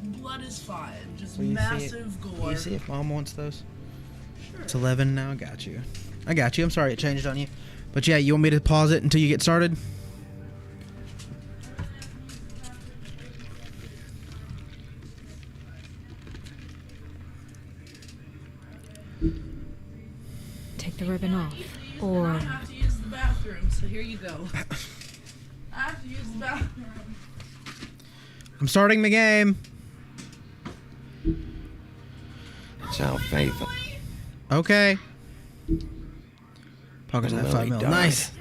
Speaker 2: blood is fine, just
Speaker 1: Will you see it?
Speaker 2: massive
Speaker 1: Can
Speaker 2: gore.
Speaker 1: you see if Mom wants those?
Speaker 2: Sure.
Speaker 1: It's 11 now. Got you. I got you. I'm sorry it changed on you. But yeah, you want me to pause it until you get started?
Speaker 8: Take the ribbon off.
Speaker 2: And
Speaker 8: Or.
Speaker 2: I have to use the bathroom, so here you go. I have to use the bathroom.
Speaker 1: I'm starting the game.
Speaker 4: It's how Faith...
Speaker 1: Okay. Pockets at 5
Speaker 4: Lily
Speaker 1: mil.
Speaker 4: died.
Speaker 1: Nice.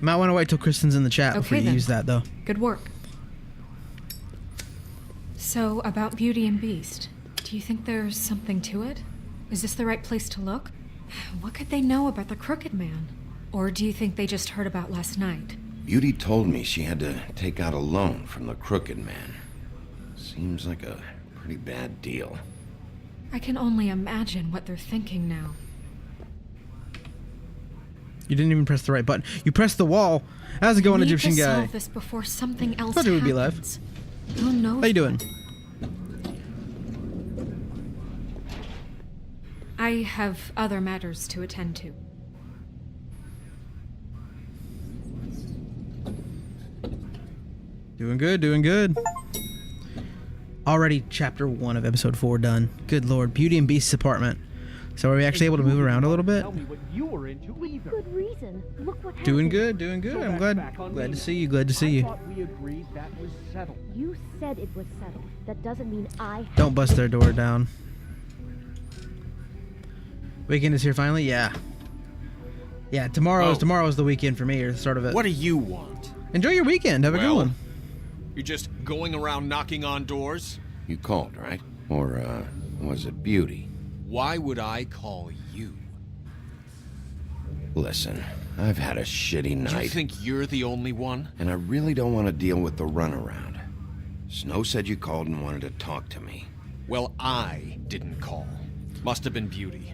Speaker 1: Might want to wait till Kristen's in the chat before
Speaker 8: Okay,
Speaker 1: you
Speaker 8: then.
Speaker 1: use that, though.
Speaker 8: Good work. So, about Beauty and Beast, do you think there's something to it? Is this the right place to look? What could they know about the Crooked Man? Or do you think they just heard about last night?
Speaker 4: Beauty told me she had to take out a loan from the Crooked Man. Seems like a pretty bad deal.
Speaker 8: I can only imagine what they're thinking now.
Speaker 1: You didn't even press the right button. You pressed the wall. How's it going,
Speaker 8: We need
Speaker 1: Egyptian
Speaker 8: to
Speaker 1: guy?
Speaker 8: solve this before something else
Speaker 1: Thought it would be
Speaker 8: happens. Who knows?
Speaker 1: How you doing?
Speaker 8: I have other matters to attend to.
Speaker 1: Doing good, doing good. Already chapter 1 of episode 4 done. Good lord. Beauty and Beast's apartment. So are we actually able to move around a little bit?
Speaker 11: Tell me what you were into either.
Speaker 12: Good reason. Look what happened.
Speaker 1: Doing good, doing good.
Speaker 11: So
Speaker 1: I'm
Speaker 11: that's
Speaker 1: glad
Speaker 11: back on
Speaker 1: glad
Speaker 11: me
Speaker 1: to see
Speaker 11: now.
Speaker 1: you, glad to see
Speaker 11: I
Speaker 1: you.
Speaker 11: thought we agreed that was settled.
Speaker 12: You said it was settled. That doesn't mean I have
Speaker 1: Don't bust their door down. Weekend is here finally? Yeah. Yeah, tomorrow's the weekend for me, or the start of it.
Speaker 7: What do you want?
Speaker 1: Enjoy your weekend. Have a good
Speaker 7: Well,
Speaker 1: one.
Speaker 7: You're just going around knocking on doors?
Speaker 4: You called, right? Or, was it Beauty?
Speaker 7: Why would I call you?
Speaker 4: Listen, I've had a shitty
Speaker 7: Do you
Speaker 4: night,
Speaker 7: think you're the only one?
Speaker 4: and I really don't want to deal with the runaround. Snow said you called and wanted to talk to me.
Speaker 7: Well, I didn't call. Must have been Beauty.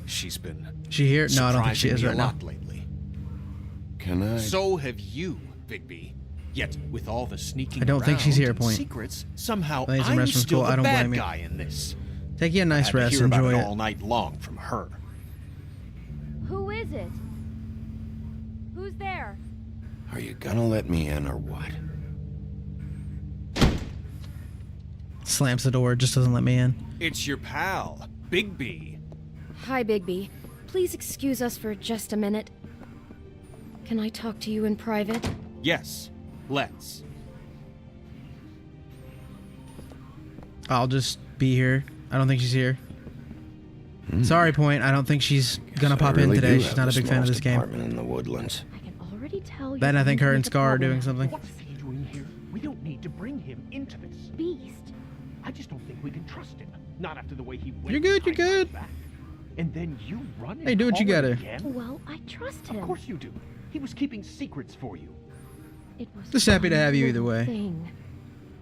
Speaker 7: She's been
Speaker 1: She here? No, I don't think she
Speaker 7: surprising
Speaker 1: is
Speaker 7: me
Speaker 1: right
Speaker 7: a
Speaker 1: now.
Speaker 7: lot lately.
Speaker 4: can I...
Speaker 7: So have you, Bigby. Yet, with all the sneaking
Speaker 1: I don't think she's here,
Speaker 7: around and
Speaker 1: Point.
Speaker 7: secrets, somehow
Speaker 1: Ladies and
Speaker 7: I'm
Speaker 1: restroom's
Speaker 7: still
Speaker 1: cool, I
Speaker 7: the
Speaker 1: don't
Speaker 7: bad
Speaker 1: blame you.
Speaker 7: guy in this.
Speaker 1: Take you a
Speaker 7: I
Speaker 1: nice
Speaker 7: had to
Speaker 1: rest.
Speaker 7: hear about
Speaker 1: Enjoy
Speaker 7: it
Speaker 1: it.
Speaker 7: all night long from her.
Speaker 12: Who is it? Who's there?
Speaker 4: Are you gonna let me in or what?
Speaker 1: Slams the door, just doesn't let me in.
Speaker 7: It's your pal, Bigby.
Speaker 6: Hi, Bigby. Please excuse us for just a minute. Can I talk to you in private?
Speaker 7: Yes, let's.
Speaker 1: I'll just be here. I don't think she's here. Sorry, Point. I don't think she's gonna pop in today. She's not a big fan of this game.
Speaker 4: In the woodlands.
Speaker 12: I can already tell you.
Speaker 1: Then I think her and
Speaker 12: make a
Speaker 1: Scar are
Speaker 12: problem.
Speaker 1: doing something.
Speaker 11: What's he doing here? We don't need to bring him into this.
Speaker 12: Beast.
Speaker 11: I just don't think we can trust him. Not after the way he went.
Speaker 1: You're good, you're
Speaker 11: behind
Speaker 1: good.
Speaker 11: my back. And then you run and
Speaker 1: Hey, do what you
Speaker 11: call
Speaker 1: gotta.
Speaker 11: him again?
Speaker 12: Well, I trust him.
Speaker 11: Of course you do. He was keeping secrets for you.
Speaker 12: It was
Speaker 1: Just happy to
Speaker 12: one
Speaker 1: have you either
Speaker 12: little
Speaker 1: way.
Speaker 12: Thing.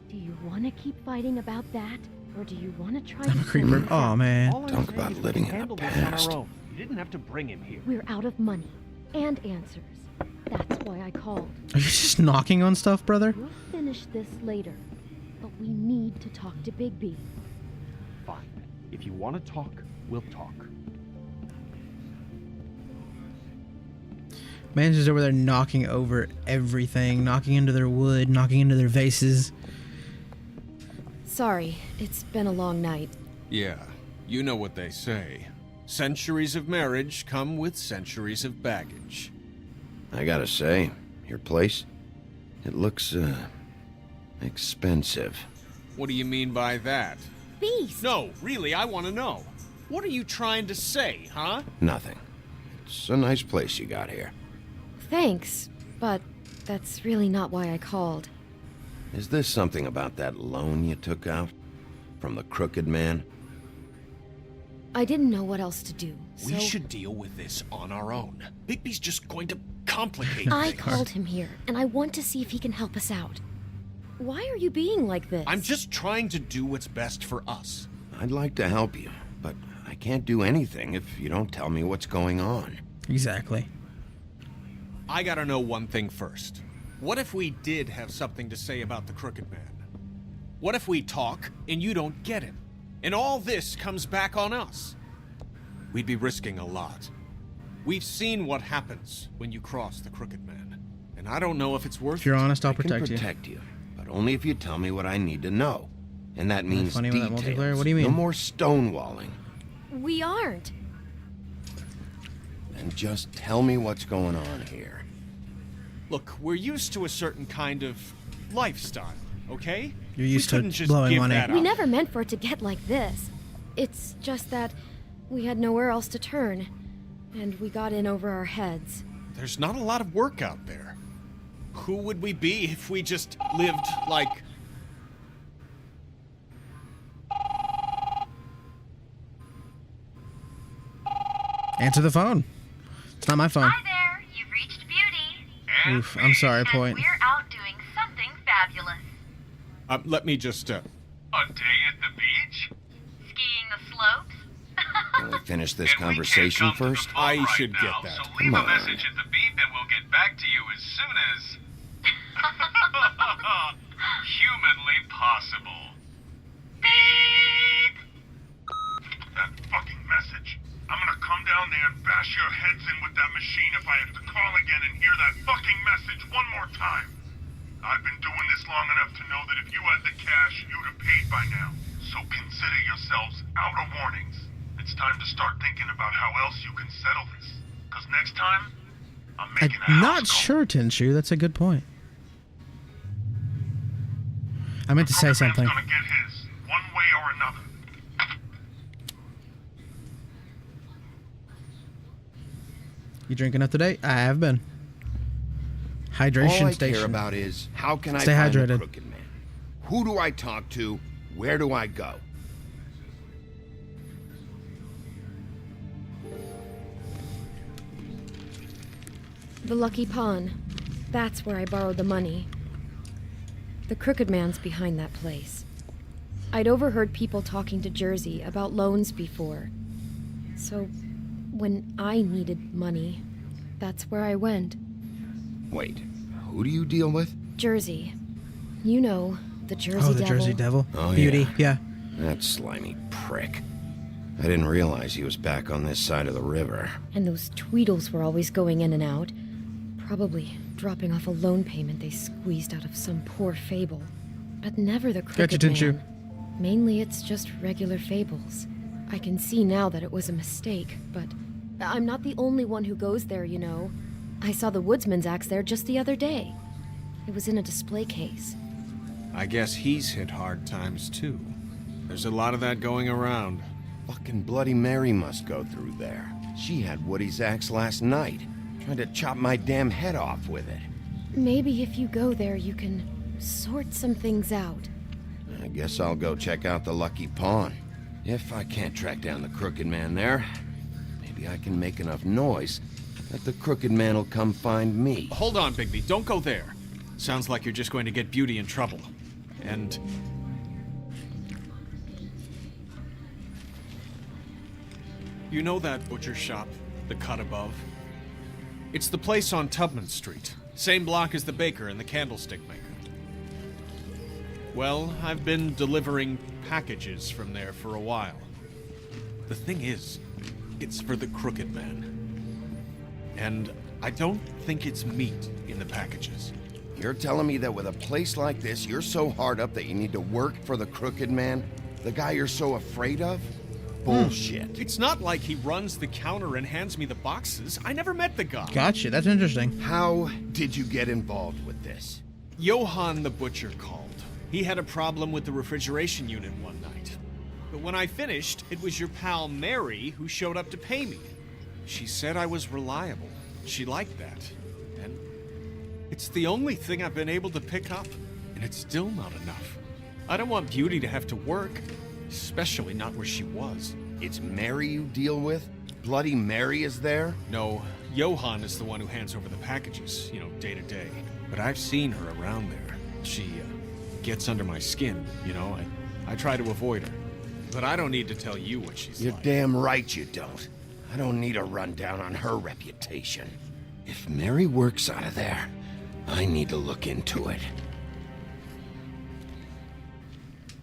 Speaker 12: Do you want to keep fighting about that, or do you want to try?
Speaker 1: I'm a
Speaker 12: to
Speaker 1: creeper.
Speaker 12: sort this
Speaker 1: Oh
Speaker 12: out?
Speaker 1: man.
Speaker 11: All I'm
Speaker 4: Talk
Speaker 11: saying
Speaker 4: about
Speaker 11: is we
Speaker 4: living
Speaker 11: can
Speaker 4: in the
Speaker 11: handle this on
Speaker 4: past.
Speaker 11: our own. You didn't have to bring him here.
Speaker 12: We're out of money and answers. That's why I called.
Speaker 1: Are you just knocking on stuff, brother?
Speaker 12: We'll finish this later, but we need to talk to Bigby.
Speaker 11: Fine. If you want to talk, we'll talk.
Speaker 1: Man's just over there knocking over everything, knocking into their wood, knocking into their vases.
Speaker 6: Sorry, it's been a long night.
Speaker 7: Yeah, you know what they say. Centuries of marriage come with centuries of baggage.
Speaker 4: I gotta say, your place, it looks, expensive.
Speaker 7: What do you mean by that?
Speaker 12: Beast.
Speaker 7: No, really, I want to know. What are you trying to say, huh?
Speaker 4: Nothing. It's a nice place you got here.
Speaker 6: Thanks, but that's really not why I called.
Speaker 4: Is this something about that loan you took out? From the crooked man?
Speaker 6: I didn't know what else to do, so
Speaker 7: We should deal with this on our own. Bigby's just going to complicate
Speaker 6: I
Speaker 7: things.
Speaker 6: called him here, and I want to see if he can help us out. Why are you being like this?
Speaker 7: I'm just trying to do what's best for us.
Speaker 4: I'd like to help you, but I can't do anything if you don't tell me what's going on.
Speaker 1: Exactly.
Speaker 7: I gotta know one thing first. What if we did have something to say about the Crooked Man? What if we talk and you don't get him? And all this comes back on us? We'd be risking a lot. We've seen what happens when you cross the Crooked Man. And I don't know if it's worth
Speaker 1: If you're
Speaker 7: it.
Speaker 1: honest, I'll
Speaker 4: I can
Speaker 1: protect you.
Speaker 4: protect you, but only if you tell me what I need to know. And that means
Speaker 1: funny with that
Speaker 4: details.
Speaker 1: multiplayer? What do you mean?
Speaker 4: No more stonewalling.
Speaker 6: We aren't.
Speaker 4: And just tell me what's going on here.
Speaker 7: Look, we're used to a certain kind of lifestyle, okay?
Speaker 1: You're used
Speaker 7: we
Speaker 1: to
Speaker 7: couldn't just
Speaker 1: blowing
Speaker 7: give
Speaker 1: money.
Speaker 7: that
Speaker 6: We
Speaker 7: up.
Speaker 6: never meant for it to get like this. It's just that we had nowhere else to turn, and we got in over our heads.
Speaker 7: There's not a lot of work out there. Who would we be if we just lived like...
Speaker 1: Answer the phone. It's not my phone.
Speaker 13: Hi there, you've reached Beauty.
Speaker 1: Oof, I'm sorry,
Speaker 13: And
Speaker 1: Point.
Speaker 13: we're out doing something fabulous.
Speaker 7: let me just,
Speaker 14: A day at the beach?
Speaker 13: Skiing the slopes.
Speaker 4: Can we finish this conversation first?
Speaker 7: I should get that.
Speaker 14: So leave
Speaker 4: Come
Speaker 14: a
Speaker 4: on.
Speaker 14: message at the beep and we'll get back to you as soon as... humanly possible. Beep! That fucking message. I'm gonna come down there and bash your heads in with that machine if I have to call again and hear that fucking message one more time. I've been doing this long enough to know that if you had the cash, you'd have paid by now. So consider yourselves out of warnings. It's time to start thinking about how else you can settle this. Because next time, I'm making a
Speaker 1: I'm
Speaker 14: house
Speaker 1: not
Speaker 14: call.
Speaker 1: sure, Tinshu. That's a good point. I meant to say something.
Speaker 14: Gonna get his, one way or another.
Speaker 1: You drinking up today? I have been. Hydration
Speaker 4: All I
Speaker 1: station.
Speaker 4: care about is how can
Speaker 1: Stay
Speaker 4: I find
Speaker 1: hydrated.
Speaker 4: the crooked man? Who do I talk to? Where do I go?
Speaker 6: The Lucky Pawn. That's where I borrowed the money. The Crooked Man's behind that place. I'd overheard people talking to Jersey about loans before. So, when I needed money, that's where I went.
Speaker 4: Wait, who do you deal with?
Speaker 6: Jersey. You know, the Jersey
Speaker 1: Oh, the
Speaker 6: Devil.
Speaker 1: Jersey Devil.
Speaker 4: Oh,
Speaker 1: Beauty, yeah.
Speaker 4: That slimy prick. I didn't realize he was back on this side of the river.
Speaker 6: And those Tweedles were always going in and out. Probably dropping off a loan payment they squeezed out of some poor fable. But never the Crooked
Speaker 1: Gotcha, didn't you?
Speaker 6: Man. Mainly it's just regular fables. I can see now that it was a mistake, but I'm not the only one who goes there, you know. I saw the woodsman's axe there just the other day. It was in a display case.
Speaker 7: I guess he's hit hard times too. There's a lot of that going around.
Speaker 4: Fucking Bloody Mary must go through there. She had Woody's axe last night. Tried to chop my damn head off with it.
Speaker 6: Maybe if you go there, you can sort some things out.
Speaker 4: I guess I'll go check out the Lucky Pawn. If I can't track down the Crooked Man there, maybe I can make enough noise that the Crooked Man will come find me.
Speaker 7: Hold on, Bigby. Don't go there. Sounds like you're just going to get Beauty in trouble. And... you know that butcher shop, the cut above? It's the place on Tubman Street. Same block as the baker and the candlestick maker. Well, I've been delivering packages from there for a while. The thing is, it's for the Crooked Man. And I don't think it's meat in the packages.
Speaker 4: You're telling me that with a place like this, you're so hard up that you need to work for the Crooked Man? The guy you're so afraid of? Bullshit.
Speaker 7: It's not like he runs the counter and hands me the boxes. I never met the guy.
Speaker 1: Gotcha, that's interesting.
Speaker 4: How did you get involved with this?
Speaker 7: Johann the butcher called. He had a problem with the refrigeration unit one night. But when I finished, it was your pal Mary who showed up to pay me. She said I was reliable. She liked that. And it's the only thing I've been able to pick up. And it's still not enough. I don't want Beauty to have to work. Especially not where she was.
Speaker 4: It's Mary you deal with? Bloody Mary is there?
Speaker 7: No, Johann is the one who hands over the packages, day to day. But I've seen her around there. She gets under my skin, I try to avoid her. But I don't need to tell you what she's
Speaker 4: You're
Speaker 7: like.
Speaker 4: damn right you don't. I don't need a rundown on her reputation. If Mary works out of there, I need to look into it.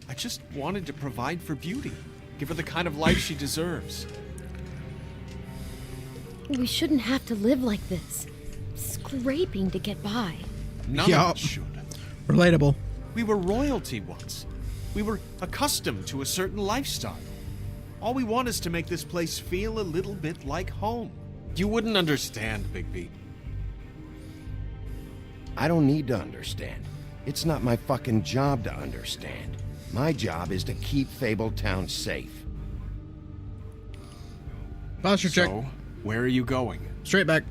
Speaker 7: I just wanted to provide for Beauty. Give her the kind of life she deserves.
Speaker 6: We shouldn't have to live like this. Scraping to get by.
Speaker 7: None of us should.
Speaker 1: Relatable.
Speaker 7: We were royalty once. We were accustomed to a certain lifestyle. All we want is to make this place feel a little bit like home. You wouldn't understand, Bigby.
Speaker 4: I don't need to understand. It's not my fucking job to understand. My job is to keep Fabletown safe.
Speaker 1: Posture check.
Speaker 7: So, where are you going?
Speaker 1: Straight back.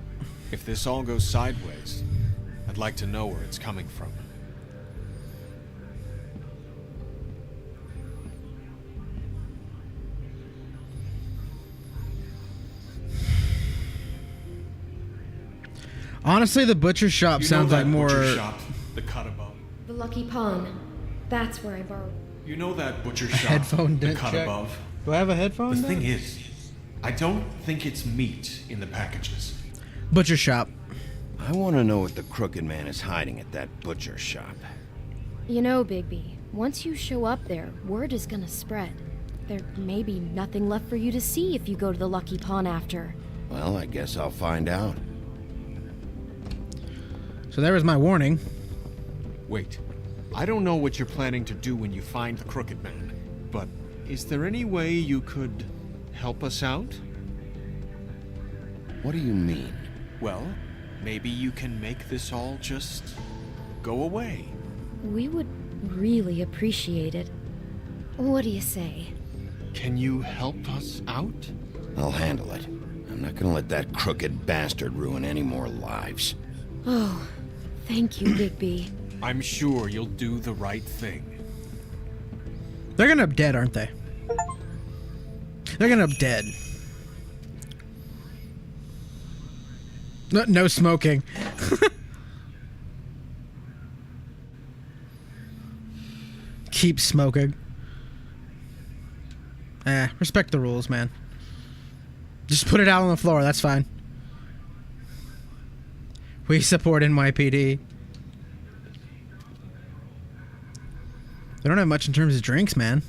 Speaker 7: If this all goes sideways, I'd like to know where it's coming from.
Speaker 1: Honestly, the butcher shop sounds like more.
Speaker 7: Butcher shop, the cut above.
Speaker 6: The Lucky Pawn. That's where I borrowed.
Speaker 7: You know that butcher shop,
Speaker 1: Headphone
Speaker 7: the
Speaker 1: dent
Speaker 7: cut
Speaker 1: check?
Speaker 7: above?
Speaker 1: Do I have a headphone?
Speaker 7: The
Speaker 1: dent?
Speaker 7: thing is, I don't think it's meat in the packages.
Speaker 1: Butcher shop.
Speaker 4: I want to know what the Crooked Man is hiding at that butcher shop.
Speaker 6: You know, Bigby, once you show up there, word is gonna spread. There may be nothing left for you to see if you go to the Lucky Pawn after.
Speaker 4: Well, I guess I'll find out.
Speaker 1: So there was my warning.
Speaker 7: Wait, I don't know what you're planning to do when you find the Crooked Man, but is there any way you could help us out?
Speaker 4: What do you mean?
Speaker 7: Well, maybe you can make this all just go away.
Speaker 6: We would really appreciate it. What do you say?
Speaker 7: Can you help us out?
Speaker 4: I'll handle it. I'm not gonna let that crooked bastard ruin any more lives.
Speaker 6: Oh, thank you, Bigby.
Speaker 7: I'm sure you'll do the right thing.
Speaker 1: They're gonna end up dead, aren't they? They're gonna end up dead. No smoking. Keep smoking. Respect the rules, man. Just put it out on the floor, that's fine. We support NYPD. They don't have much in terms of drinks, man.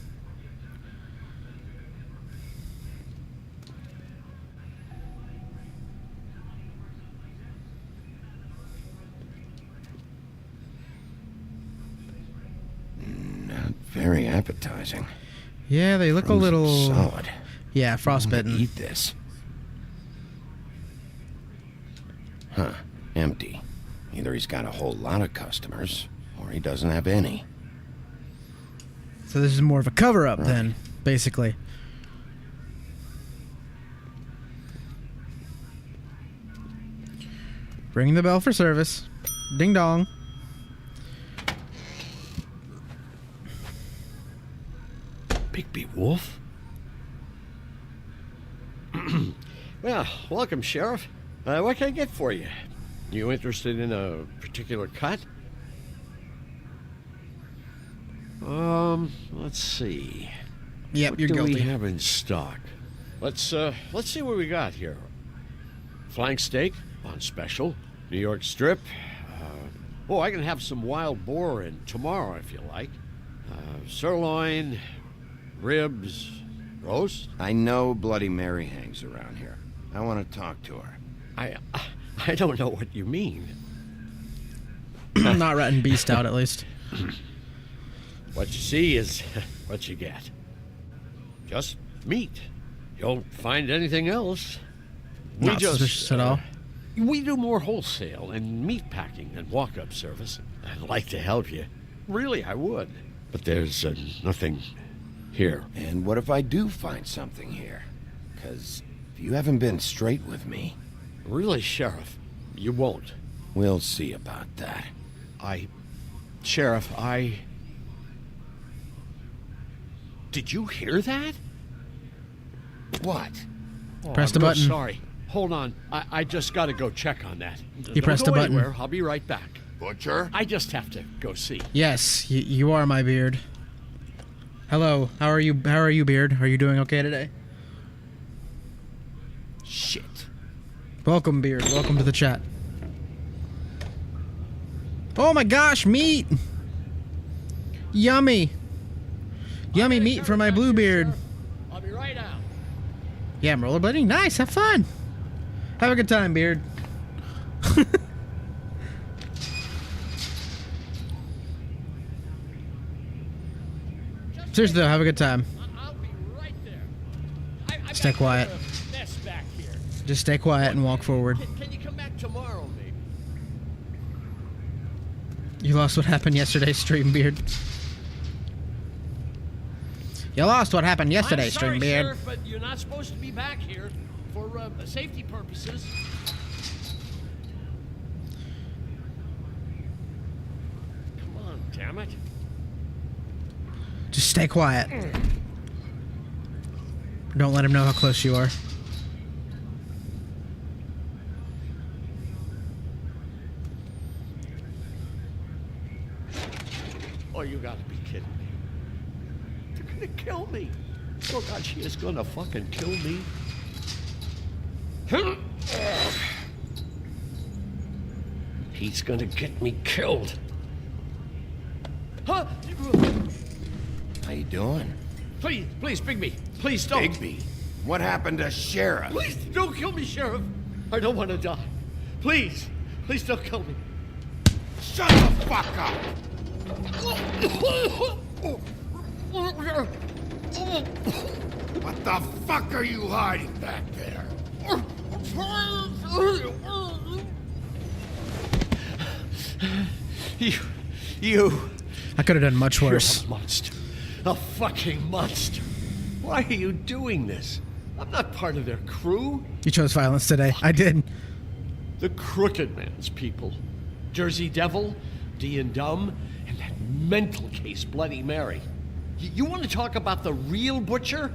Speaker 4: Not very appetizing.
Speaker 1: Yeah, they look a little
Speaker 4: solid.
Speaker 1: Yeah, frostbitten.
Speaker 4: Eat this. Huh. Empty. Either he's got a whole lot of customers, or he doesn't have any.
Speaker 1: So this is more of a cover-up then, basically. Ringing the bell for service. Ding dong.
Speaker 15: Bigby Wolf? Well, welcome, Sheriff. What can I get for you? You interested in a particular cut? Let's see.
Speaker 1: Yep,
Speaker 15: what
Speaker 1: you're
Speaker 15: do
Speaker 1: guilty.
Speaker 15: we have in stock? Let's see what we got here. Flank steak on special. New York strip. I can have some wild boar in tomorrow if you like. Sirloin, ribs, roast.
Speaker 4: I know Bloody Mary hangs around here. I want to talk to her.
Speaker 15: I don't know what you mean.
Speaker 1: Not ratting beast out, at least.
Speaker 15: What you see is what you get. Just meat. You don't find anything else.
Speaker 1: Not suspicious at all.
Speaker 15: We do more wholesale and meat packing than walk-up service. I'd like to help you. Really, I would. But there's nothing here.
Speaker 4: And what if I do find something here? Because if you haven't been straight with me...
Speaker 15: Really, Sheriff, you won't.
Speaker 4: We'll see about that.
Speaker 15: Sheriff, Did you hear that?
Speaker 4: What?
Speaker 1: Press the
Speaker 15: I'm
Speaker 1: button.
Speaker 15: Sorry. Hold on. I just gotta go check on that.
Speaker 1: You pressed the button.
Speaker 15: Anywhere. I'll be right back.
Speaker 4: Butcher?
Speaker 15: I just have to go see.
Speaker 1: Yes, you are my beard. Hello. How are you, Beard? Are you doing okay today?
Speaker 15: Shit.
Speaker 1: Welcome, Beard. Welcome to the chat. Oh my gosh, meat! Yummy! Yummy meat for my blue beard.
Speaker 15: I'll be right out.
Speaker 1: Yeah, I'm rollerblading. Nice, have fun. Have a good time, Beard. Seriously though, have a good time.
Speaker 15: I'll be right there.
Speaker 1: Stay quiet.
Speaker 15: Mess back here.
Speaker 1: Just stay quiet and walk forward.
Speaker 15: Can you come back tomorrow, maybe?
Speaker 1: You lost what happened yesterday's stream, Beard. You lost what happened yesterday,
Speaker 15: I'm sorry,
Speaker 1: String Beard.
Speaker 15: Sheriff, but you're not supposed to be back here for safety purposes. Come on, damn it.
Speaker 1: Just stay quiet. Don't let him know how close you are.
Speaker 15: Oh, you gotta be kidding me. They're gonna kill me. Oh, God, she is gonna fucking kill me. He's gonna get me killed. Huh?
Speaker 4: How you doing?
Speaker 15: Please, Bigby. Please don't.
Speaker 4: Bigby? What happened to Sheriff?
Speaker 15: Please don't kill me, Sheriff. I don't want to die. Please don't kill me.
Speaker 4: Shut the fuck up! What the fuck are you hiding back there?
Speaker 15: You.
Speaker 1: I could have done much worse.
Speaker 15: You're a monster. A fucking monster. Why are you doing this? I'm not part of their crew.
Speaker 1: You chose violence today. I did.
Speaker 15: The Crooked Man's people. Jersey Devil, D and Dumb, and that mental case Bloody Mary. You want to talk about the real butcher?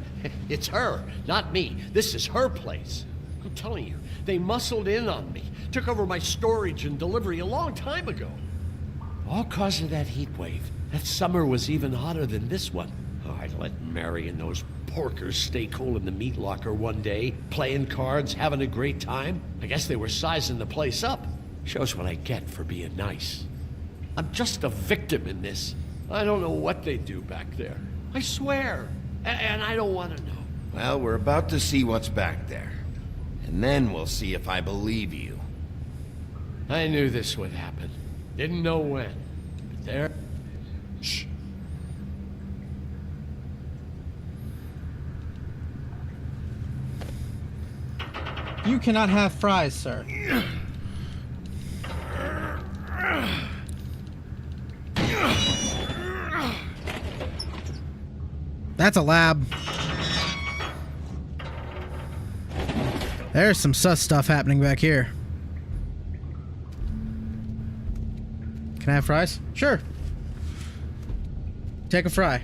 Speaker 15: It's her, not me. This is her place. I'm telling you, they muscled in on me, took over my storage and delivery a long time ago. All cause of that heat wave. That summer was even hotter than this one. Oh, I let Mary and those porkers stay cool in the meat locker one day, playing cards, having a great time. I guess they were sizing the place up. Shows what I get for being nice. I'm just a victim in this. I don't know what they do back there. I swear. And I don't want to know.
Speaker 4: Well, we're about to see what's back there. And then we'll see if I believe you.
Speaker 15: I knew this would happen. Didn't know when. But there... Shh.
Speaker 1: You cannot have fries, sir. That's a lab. There's some sus stuff happening back here. Can I have fries? Sure. Take a fry.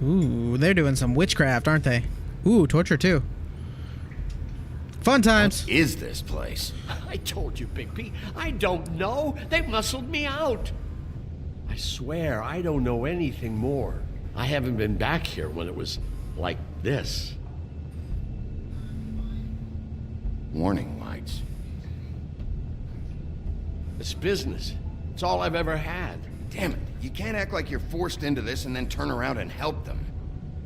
Speaker 1: Ooh, they're doing some witchcraft, aren't they? Ooh, torture too. Fun times.
Speaker 4: What is this place?
Speaker 15: I told you, Bigby. I don't know. They muscled me out. I swear, I don't know anything more. I haven't been back here when it was like this.
Speaker 4: Warning lights.
Speaker 15: It's business. It's all I've ever had.
Speaker 4: Damn it. You can't act like you're forced into this and then turn around and help them.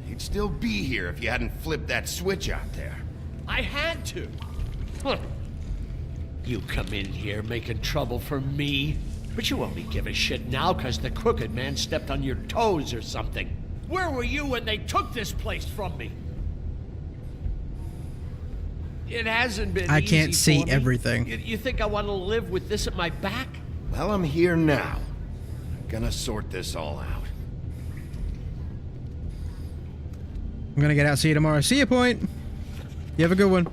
Speaker 4: You'd still be here if you hadn't flipped that switch out there.
Speaker 15: I had to. Huh. You come in here making trouble for me, but you only give a shit now because the crooked man stepped on your toes or something. Where were you when they took this place from me? It hasn't been
Speaker 1: I
Speaker 15: easy
Speaker 1: can't see
Speaker 15: for me.
Speaker 1: everything.
Speaker 15: You think I want to live with this at my back?
Speaker 4: Well, I'm here now. I'm gonna sort this all out.
Speaker 1: I'm gonna get out. See you tomorrow. See you, Point. You have a good one.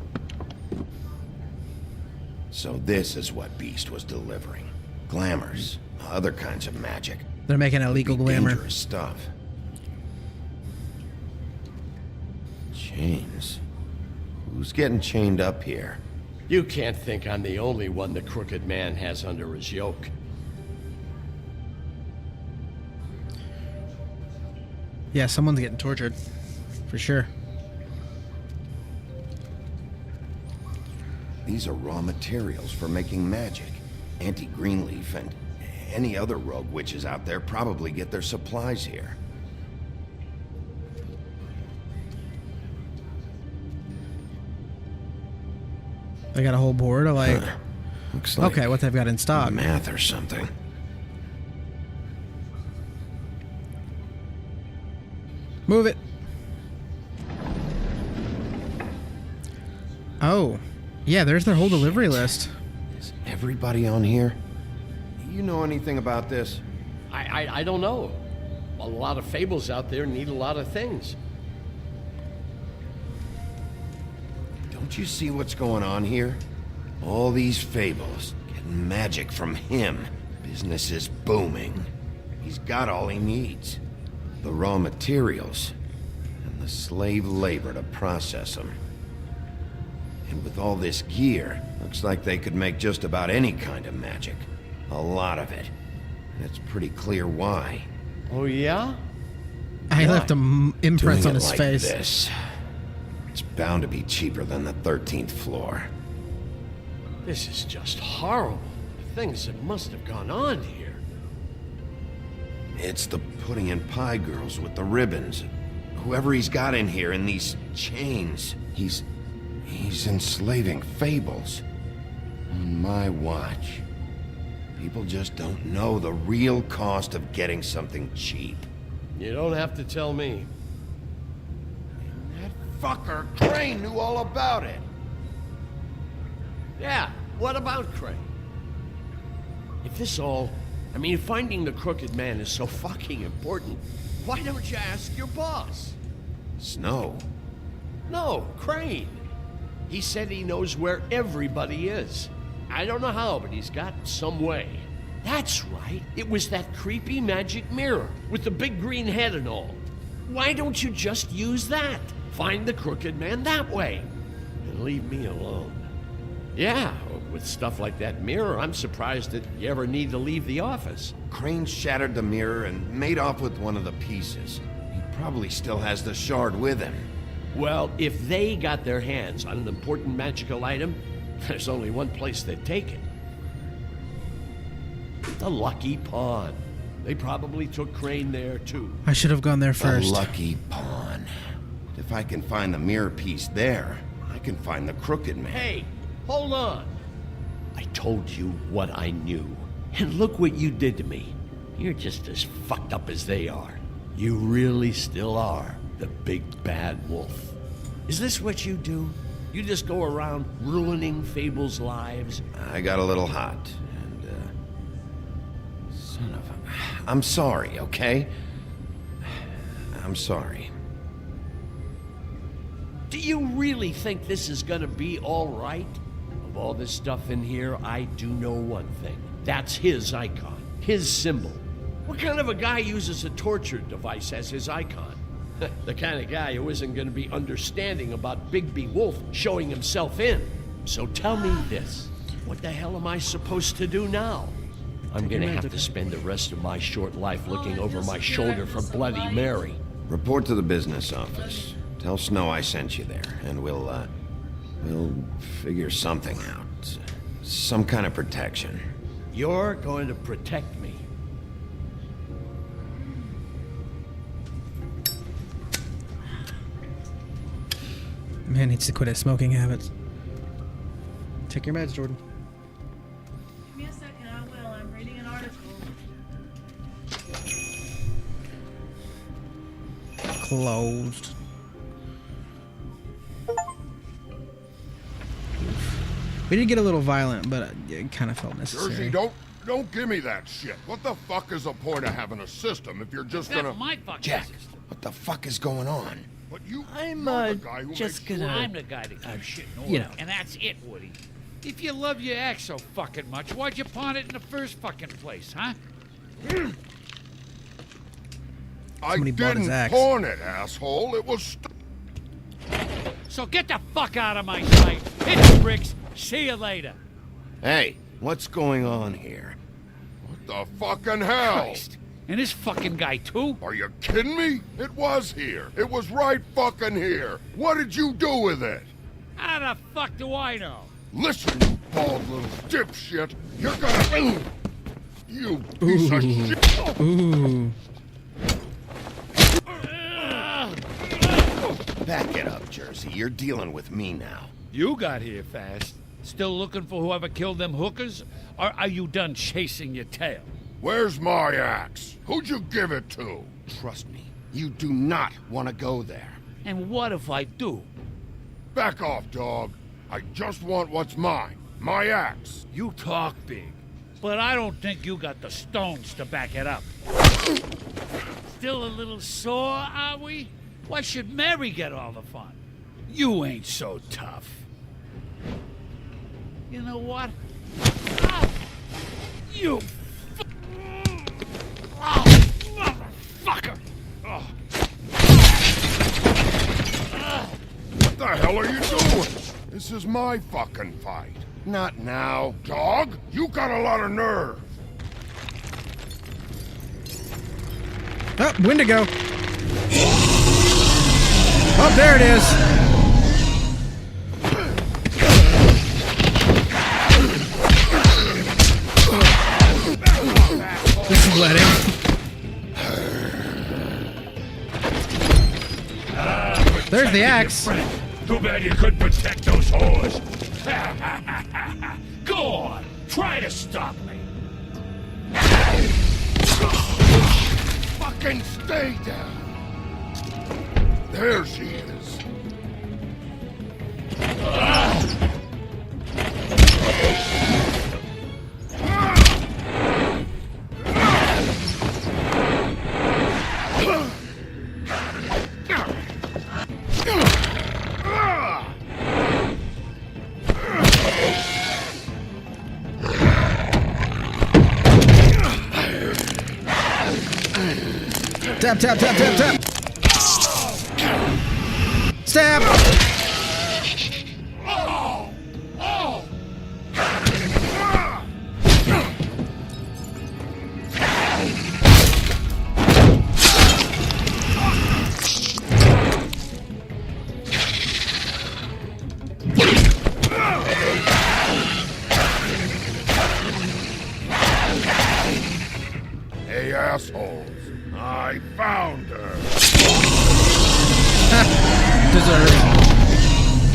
Speaker 4: So this is what Beast was delivering. Glamours, other kinds of magic.
Speaker 1: They're making illegal glamour.
Speaker 4: Dangerous stuff. Chains. Who's getting chained up here?
Speaker 15: You can't think I'm the only one the crooked man has under his yoke.
Speaker 1: Yeah, someone's getting tortured. For sure.
Speaker 4: These are raw materials for making magic. Auntie Greenleaf and any other rogue witches out there probably get their supplies here.
Speaker 1: They got a whole board of like...
Speaker 4: Looks like
Speaker 1: okay, what they've got in stock.
Speaker 4: math or something.
Speaker 1: Move it. Oh. Yeah, there's their whole delivery list.
Speaker 4: Is everybody on here? You know anything about this?
Speaker 15: I don't know. A lot of fables out there need a lot of things.
Speaker 4: Don't you see what's going on here? All these fables, getting magic from him. Business is booming. He's got all he needs. The raw materials, and the slave labor to process them. And with all this gear, looks like they could make just about any kind of magic. A lot of it. And it's pretty clear why.
Speaker 15: Oh, yeah?
Speaker 1: I left an imprint
Speaker 4: Doing
Speaker 1: on
Speaker 4: it
Speaker 1: his
Speaker 4: like
Speaker 1: face.
Speaker 4: This. It's bound to be cheaper than the 13th floor.
Speaker 15: This is just horrible. The things that must have gone on here.
Speaker 4: It's the pudding and pie girls with the ribbons. Whoever he's got in here in these chains. He's enslaving fables. On my watch. People just don't know the real cost of getting something cheap.
Speaker 15: You don't have to tell me.
Speaker 4: That fucker Crane knew all about it.
Speaker 15: Yeah, what about Crane? If this all... I mean, finding the crooked man is so fucking important, why don't you ask your boss?
Speaker 4: Snow?
Speaker 15: No, Crane. He said he knows where everybody is. I don't know how, but he's got some way. That's right. It was that creepy magic mirror with the big green head and all. Why don't you just use that? Find the crooked man that way. And leave me alone. Yeah, with stuff like that mirror, I'm surprised that you ever need to leave the office.
Speaker 4: Crane shattered the mirror and made off with one of the pieces. He probably still has the shard with him.
Speaker 15: Well, if they got their hands on an important magical item, there's only one place they'd take it. The Lucky Pawn. They probably took Crane there, too.
Speaker 1: I should have gone there first.
Speaker 4: The Lucky Pawn. If I can find the mirror piece there, I can find the Crooked Man.
Speaker 15: Hey, hold on. I told you what I knew. And look what you did to me. You're just as fucked up as they are. You really still are the big bad wolf. Is this what you do? You just go around ruining Fable's lives?
Speaker 4: I got a little hot, and, son of a... I'm sorry, okay? I'm sorry.
Speaker 15: Do you really think this is gonna be all right? Of all this stuff in here, I do know one thing. That's his icon, his symbol. What kind of a guy uses a torture device as his icon? The kind of guy who isn't gonna be understanding about Bigby Wolf showing himself in. So tell me this, what the hell am I supposed to do now? I'm gonna have to spend the rest of my short life looking over my shoulder for Bloody Mary.
Speaker 4: Report to the business office. Tell Snow I sent you there, and we'll figure something out. Some kind of protection.
Speaker 15: You're going to protect me.
Speaker 1: Man needs to quit his smoking habits. Take your meds, Jordan.
Speaker 2: Give me a second, I will. I'm reading an article.
Speaker 1: Closed. We did get a little violent, but it kind of felt necessary.
Speaker 14: Jersey, don't give me that shit. What the fuck is the point of having a system if you're just gonna...
Speaker 16: my fucking
Speaker 4: Jack,
Speaker 16: system.
Speaker 4: what the fuck is going on?
Speaker 14: But you...
Speaker 16: I'm
Speaker 14: you're the guy who
Speaker 16: just
Speaker 14: makes
Speaker 16: gonna...
Speaker 14: sure-
Speaker 16: I'm the guy that keeps shit in order,
Speaker 1: you know.
Speaker 16: and that's it, Woody. If you love your ex so fucking much, why'd you pawn it in the first fucking place, huh?
Speaker 14: I
Speaker 1: Somebody bought his
Speaker 14: didn't
Speaker 1: axe.
Speaker 14: pawn it, asshole. It was...
Speaker 16: So get the fuck out of my sight. Hit the bricks. See you later.
Speaker 4: Hey, what's going on here?
Speaker 14: What the fucking hell?
Speaker 16: Christ. And this fucking guy, too?
Speaker 14: Are you kidding me? It was here. It was right fucking here. What did you do with it?
Speaker 16: How the fuck do I know?
Speaker 14: Listen, you bald little dipshit. You're gonna... You piece of shit.
Speaker 1: Ooh.
Speaker 4: Back it up, Jersey. You're dealing with me now.
Speaker 16: You got here fast. Still looking for whoever killed them hookers? Or are you done chasing your tail?
Speaker 14: Where's my axe? Who'd you give it to?
Speaker 4: Trust me, you do not want to go there.
Speaker 16: And what if I do?
Speaker 14: Back off, dog. I just want what's mine. My axe.
Speaker 16: You talk big, but I don't think you got the stones to back it up. Still a little sore, are we? Why should Mary get all the fun? You ain't so tough. You know what? Ah, you motherfucker! Oh.
Speaker 14: What the hell are you doing? This is my fucking fight.
Speaker 4: Not now.
Speaker 14: Dog, you got a lot of nerve.
Speaker 1: Oh, Wendigo. Oh, there it is. This is letting. There's the axe.
Speaker 14: Too bad you couldn't protect those whores.
Speaker 16: Go on, try to stop me.
Speaker 14: Fucking stay down. There she is.
Speaker 1: Tap, tap, tap, tap, tap. Stab.
Speaker 14: assholes. I found her.
Speaker 1: Deserved.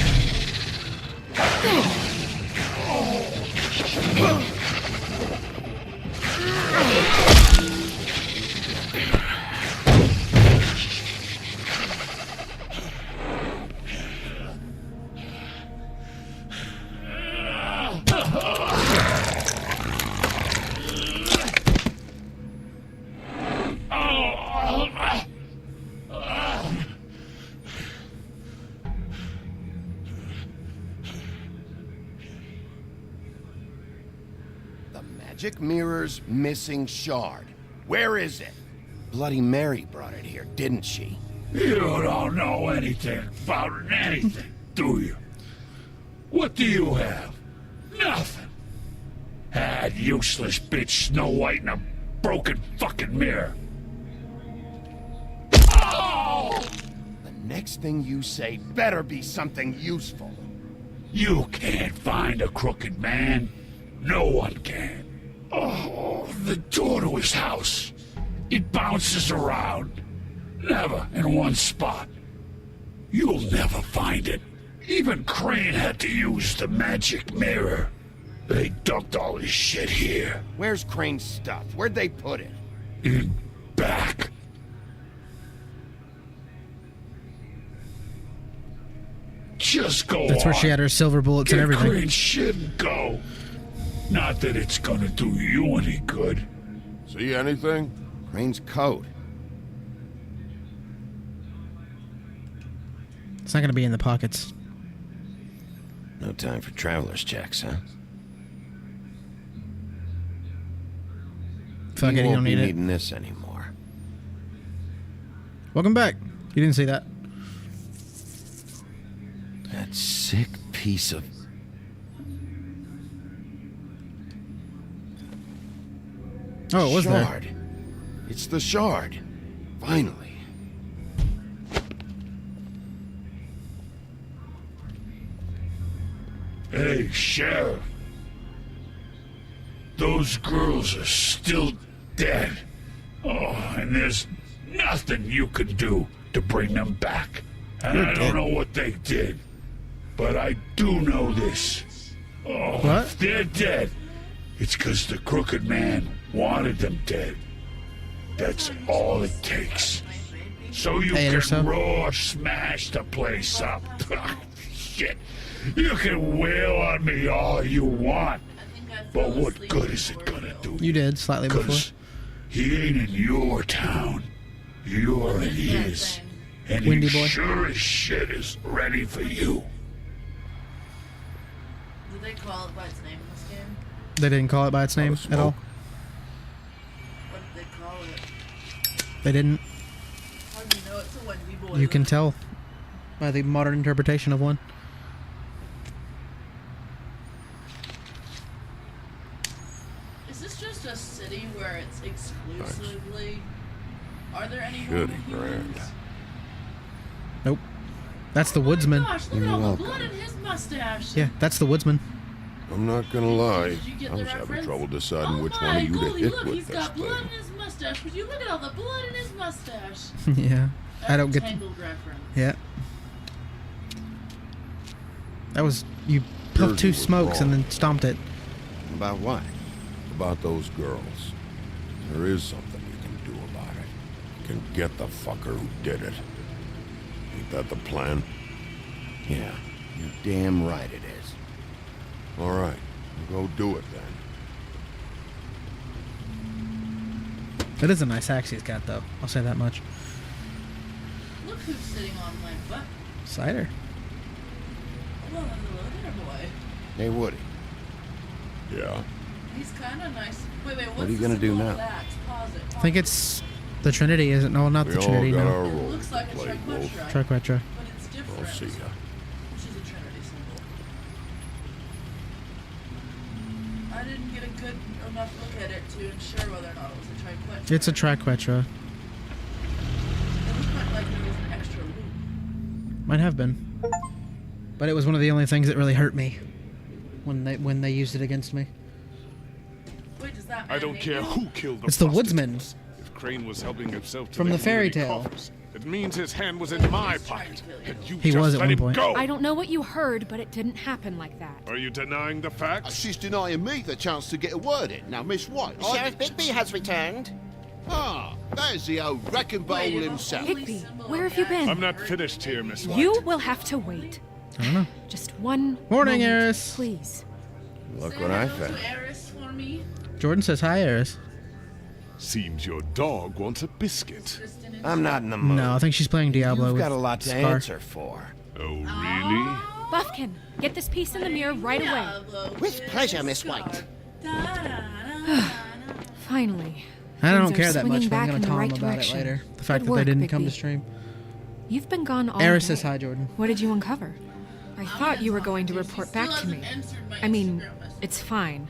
Speaker 4: Magic mirror's missing shard. Where is it? Bloody Mary brought it here, didn't she?
Speaker 16: You don't know anything about anything, do you? What do you have? Nothing. That useless bitch Snow White and a broken fucking mirror. Oh!
Speaker 4: The next thing you say better be something useful.
Speaker 16: You can't find a crooked man. No one can. Oh, the door to his house. It bounces around. Never in one spot. You'll never find it. Even Crane had to use the magic mirror. They dumped all his shit here.
Speaker 4: Where's Crane's stuff? Where'd they put it?
Speaker 16: In back. Just go
Speaker 1: That's where she had her silver bullets and everything.
Speaker 16: Crane's shit and go. Not that it's gonna do you any good.
Speaker 14: See anything?
Speaker 4: Crane's coat.
Speaker 1: It's not going to be in the pockets.
Speaker 4: No time for traveler's checks, huh?
Speaker 1: Fuck it, you
Speaker 4: won't
Speaker 1: don't
Speaker 4: be
Speaker 1: need it.
Speaker 4: needing this anymore.
Speaker 1: Welcome back. You didn't see that.
Speaker 4: That sick piece of...
Speaker 1: Oh, it was there.
Speaker 4: Shard. It's the shard. Finally.
Speaker 16: Hey, Sheriff. Those girls are still dead. Oh, and there's nothing you can do to bring them back. And I don't know what they did, but I do know this. Oh,
Speaker 1: What?
Speaker 16: if they're dead, it's because the crooked man wanted them dead. That's all it takes. So you
Speaker 1: Hey,
Speaker 16: can
Speaker 1: so?
Speaker 16: raw smash the place up. Shit. You can wail on me all you want, but what good is it gonna do?
Speaker 1: You did, slightly before.
Speaker 16: 'Cause he ain't in your town. You're in his. And
Speaker 1: Windy
Speaker 16: he
Speaker 1: boy.
Speaker 16: sure as shit is ready for you.
Speaker 2: Did they call it by its name in this game?
Speaker 1: They didn't call it by its name at all.
Speaker 2: What did they call it?
Speaker 1: They didn't.
Speaker 2: How do you know it's a Wendy boy?
Speaker 1: You can tell by the modern interpretation of one.
Speaker 2: Is this just a city where it's exclusively... Are there any
Speaker 14: Shitty
Speaker 2: Roman
Speaker 14: grand.
Speaker 2: humans?
Speaker 1: Nope. That's the woodsman.
Speaker 2: Gosh, look at all the blood in his mustache.
Speaker 1: Yeah, that's the woodsman.
Speaker 14: I'm not gonna lie.
Speaker 2: Did you get
Speaker 14: I
Speaker 2: the
Speaker 14: was having
Speaker 2: reference?
Speaker 14: trouble deciding
Speaker 2: Oh
Speaker 14: which
Speaker 2: my,
Speaker 14: one of you to
Speaker 2: Goldie,
Speaker 14: hit
Speaker 2: look,
Speaker 14: with
Speaker 2: he's
Speaker 14: this
Speaker 2: got blood
Speaker 14: thing.
Speaker 2: in his mustache. Would you look at all the blood in his mustache?
Speaker 1: Yeah. I don't get.
Speaker 2: Tangled reference.
Speaker 1: Yeah. That was you puffed
Speaker 14: Jersey
Speaker 1: two
Speaker 14: was
Speaker 1: smokes and
Speaker 14: wrong.
Speaker 1: then stomped it.
Speaker 4: About what?
Speaker 14: About those girls. There is something you can do about it. You can get the fucker who did it. Ain't that the plan?
Speaker 4: Yeah, you're damn right it is.
Speaker 14: All right, go do it then.
Speaker 1: That is a nice axe he's got, though. I'll say that much.
Speaker 2: Look who's sitting on my butt.
Speaker 1: Cider.
Speaker 2: Hello, hello there, boy.
Speaker 4: Hey, Woody.
Speaker 14: Yeah.
Speaker 2: He's kind of nice. Wait, what's
Speaker 4: What are you
Speaker 2: the
Speaker 4: gonna do
Speaker 2: symbol
Speaker 4: now?
Speaker 2: of that? Pause it.
Speaker 1: I think it's the Trinity, is it? No, not
Speaker 14: We
Speaker 1: the
Speaker 14: all
Speaker 1: Trinity.
Speaker 14: got
Speaker 1: No.
Speaker 14: our
Speaker 2: It
Speaker 14: role
Speaker 2: looks
Speaker 14: to
Speaker 2: like a
Speaker 14: play, Wolf.
Speaker 1: Triquetra.
Speaker 2: but it's different.
Speaker 14: I'll see ya.
Speaker 2: Which is a Trinity symbol. I didn't get a good enough look at it to ensure whether or not it was a triquetra.
Speaker 1: It's a Triquetra.
Speaker 2: It looked like there was an extra loop.
Speaker 1: Might have been. But it was one of the only things that really hurt me when they used it against me.
Speaker 2: Wait, does that
Speaker 14: I don't care who killed the
Speaker 1: It's the
Speaker 14: prostitutes.
Speaker 1: woodsman.
Speaker 14: If Crane was helping himself to
Speaker 1: From the fairy
Speaker 14: community
Speaker 1: tale.
Speaker 14: coffers. It means his hand was in my pocket, and you
Speaker 1: He
Speaker 14: just
Speaker 1: was at
Speaker 14: let
Speaker 1: one
Speaker 14: him
Speaker 1: point.
Speaker 14: go.
Speaker 8: I don't know what you heard, but it didn't happen like that.
Speaker 14: Are you denying the facts?
Speaker 17: She's denying me the chance to get a word in. Now, Miss White,
Speaker 18: Sheriff Bigby has returned.
Speaker 17: Ah, there's the old wrecking ball himself.
Speaker 8: Bigby, where have you been?
Speaker 14: I'm not finished here, Miss White.
Speaker 8: You will have to wait.
Speaker 1: I don't know.
Speaker 8: Just one
Speaker 1: Morning,
Speaker 8: moment,
Speaker 1: Eris.
Speaker 8: please.
Speaker 4: Look what I found.
Speaker 2: Eris for me.
Speaker 1: Jordan says hi, Eris.
Speaker 14: Seems your dog wants a biscuit.
Speaker 4: I'm not in the mood.
Speaker 1: No, I think she's playing Diablo.
Speaker 4: You've
Speaker 1: with
Speaker 4: got a lot to
Speaker 1: Scar.
Speaker 4: answer for.
Speaker 14: Oh, really?
Speaker 8: Buffkin, get this piece in the mirror right away.
Speaker 18: With pleasure, Miss White.
Speaker 8: Finally.
Speaker 1: I don't
Speaker 8: Things are
Speaker 1: care that much,
Speaker 8: swinging
Speaker 1: but I'm
Speaker 8: back
Speaker 1: going
Speaker 8: in
Speaker 1: to
Speaker 8: the
Speaker 1: tell
Speaker 8: right
Speaker 1: him about
Speaker 8: direction.
Speaker 1: it later. The fact
Speaker 8: Good
Speaker 1: that
Speaker 8: work,
Speaker 1: they didn't come to
Speaker 8: Bigby.
Speaker 1: stream.
Speaker 8: You've been gone all
Speaker 1: Eris
Speaker 8: day.
Speaker 1: says hi, Jordan.
Speaker 8: What did you uncover? I thought you were going to report back to me. I mean, it's fine.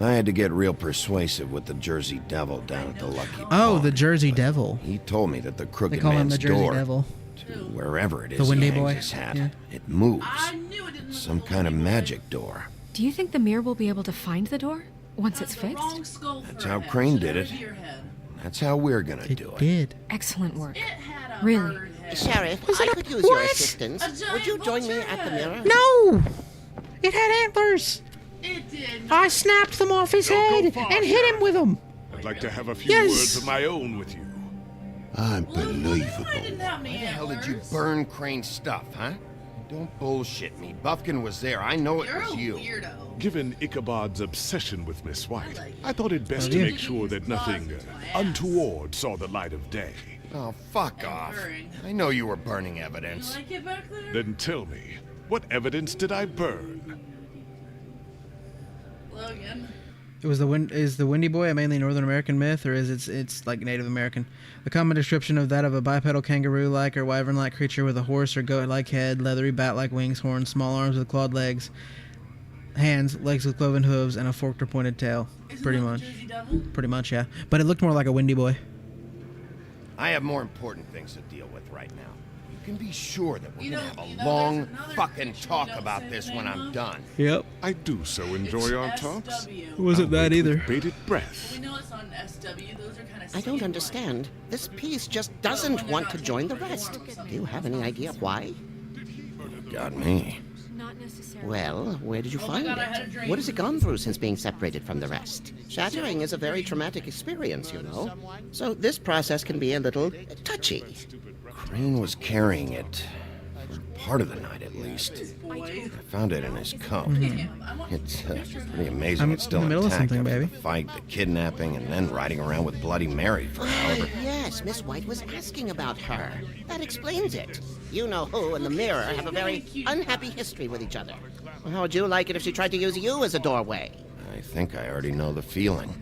Speaker 4: I had to get real persuasive with the Jersey Devil down at the Lucky
Speaker 1: Oh,
Speaker 4: Pond,
Speaker 1: the Jersey
Speaker 4: but
Speaker 1: Devil.
Speaker 4: He told me that the
Speaker 1: They
Speaker 4: Crooked
Speaker 1: call him
Speaker 4: Man's
Speaker 1: the Jersey
Speaker 4: door
Speaker 1: Devil.
Speaker 4: to wherever it is
Speaker 1: The Windy
Speaker 4: he hangs
Speaker 1: Boy.
Speaker 4: his hat,
Speaker 1: Yeah.
Speaker 4: it moves.
Speaker 2: I knew it didn't.
Speaker 4: Some kind of magic door.
Speaker 8: Do you think the mirror will be able to find the door once it's fixed?
Speaker 2: Wrong skull for
Speaker 4: That's
Speaker 2: a
Speaker 4: how
Speaker 2: head.
Speaker 4: Crane
Speaker 2: Should
Speaker 4: did
Speaker 2: have
Speaker 4: it.
Speaker 2: a deer head.
Speaker 4: That's how we're gonna do it.
Speaker 1: Did.
Speaker 8: Excellent work.
Speaker 2: It had a
Speaker 8: Really?
Speaker 2: bird head.
Speaker 18: Sheriff,
Speaker 1: Was
Speaker 18: I
Speaker 1: it a-
Speaker 18: could use your
Speaker 1: what?
Speaker 18: assistance.
Speaker 2: A giant
Speaker 18: Would you join me
Speaker 2: vulture
Speaker 18: at the
Speaker 2: head.
Speaker 18: mirror?
Speaker 1: No! It had antlers.
Speaker 2: It did.
Speaker 1: I snapped them off his
Speaker 14: Don't go
Speaker 1: head
Speaker 14: far,
Speaker 1: and hit him with them.
Speaker 14: I'd like to have a few
Speaker 1: Yes.
Speaker 14: words of my own with you.
Speaker 4: Unbelievable.
Speaker 2: I didn't have any
Speaker 4: Why the hell did you
Speaker 2: antlers.
Speaker 4: burn Crane's stuff, huh? Don't bullshit me. Buffkin was there. I know it
Speaker 2: You're
Speaker 4: was
Speaker 2: a
Speaker 4: you.
Speaker 2: weirdo.
Speaker 14: Given Ichabod's obsession with Miss White, I thought it best
Speaker 1: Oh,
Speaker 14: to
Speaker 1: yeah.
Speaker 14: make sure that nothing untoward saw the light of day.
Speaker 4: Oh, fuck off.
Speaker 2: burn.
Speaker 4: I know you were burning
Speaker 2: You
Speaker 4: evidence.
Speaker 2: like it back there?
Speaker 14: Then tell me, what evidence did I burn?
Speaker 2: Logan.
Speaker 1: It was is the Windy Boy a mainly Northern American myth, or is it's like Native American? A common description of that of a bipedal kangaroo-like or wyvern-like creature with a horse or goat-like head, leathery bat-like wings, horns, small arms with clawed legs, hands, legs with cloven hooves, and a forked or pointed tail. Pretty
Speaker 2: that the
Speaker 1: much.
Speaker 2: Jersey Devil?
Speaker 1: Pretty much, yeah. But it looked more like a Windy Boy.
Speaker 4: I have more important things to deal with right now. You can be sure that we're
Speaker 2: You
Speaker 4: gonna
Speaker 2: know-
Speaker 4: have
Speaker 2: you
Speaker 4: a
Speaker 2: know,
Speaker 4: long
Speaker 2: there's another
Speaker 4: fucking
Speaker 2: picture
Speaker 4: talk
Speaker 2: we don't
Speaker 4: about
Speaker 2: say
Speaker 4: this
Speaker 2: the
Speaker 4: when
Speaker 2: name
Speaker 4: I'm
Speaker 2: of.
Speaker 4: done.
Speaker 1: Yep.
Speaker 14: I do so enjoy our talks.
Speaker 2: SW.
Speaker 1: It wasn't
Speaker 14: I'll
Speaker 1: that
Speaker 14: wait
Speaker 1: either.
Speaker 14: with bated breath.
Speaker 2: We know it's on SW. Those are kind of.
Speaker 18: I don't understand. This piece just doesn't want to join the rest. Do you have any idea why?
Speaker 4: Got me.
Speaker 8: Not necessarily.
Speaker 18: Well, where did you
Speaker 2: Oh my
Speaker 18: find
Speaker 2: God, I had a
Speaker 18: it?
Speaker 2: dream.
Speaker 18: What has it gone through since being separated from the rest? Shattering is a very traumatic experience, you know. So this process can be a little touchy.
Speaker 4: Crane was carrying it. For part of the night, at least. I found it in his coat. It's pretty amazing
Speaker 1: I'm
Speaker 4: it's still
Speaker 1: in the middle of
Speaker 4: intact
Speaker 1: something,
Speaker 4: after
Speaker 1: baby.
Speaker 4: the fight, the kidnapping, and then riding around with Bloody Mary for however.
Speaker 18: Yes, Miss White was asking about her. That explains it. You know who and the mirror have a very unhappy history with each other. How would you like it if she tried to use you as a doorway?
Speaker 4: I think I already know the feeling.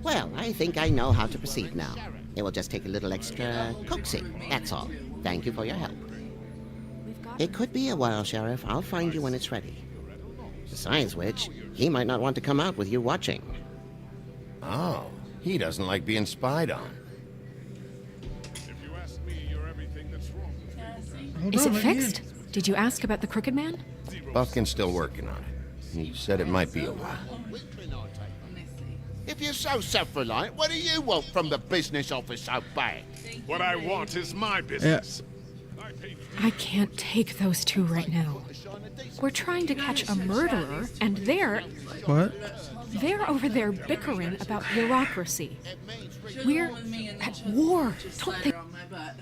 Speaker 18: Well, I think I know how to proceed now. It will just take a little extra coaxing, that's all. Thank you for your help. It could be a while, Sheriff. I'll find you when it's ready. Besides which, he might not want to come out with you watching.
Speaker 4: Oh, he doesn't like being spied on.
Speaker 14: If you ask me, you're everything that's wrong.
Speaker 8: Is it fixed? Did you ask about the Crooked Man?
Speaker 4: Buffkin's still working on it. He said it might be a while.
Speaker 17: If you're so self-reliant, what do you want from the business office so bad?
Speaker 14: What I want is my business.
Speaker 8: I can't take those two right now. We're trying to catch a murderer, and they're over there bickering about bureaucracy. We're at war. Don't they?
Speaker 2: On my butt.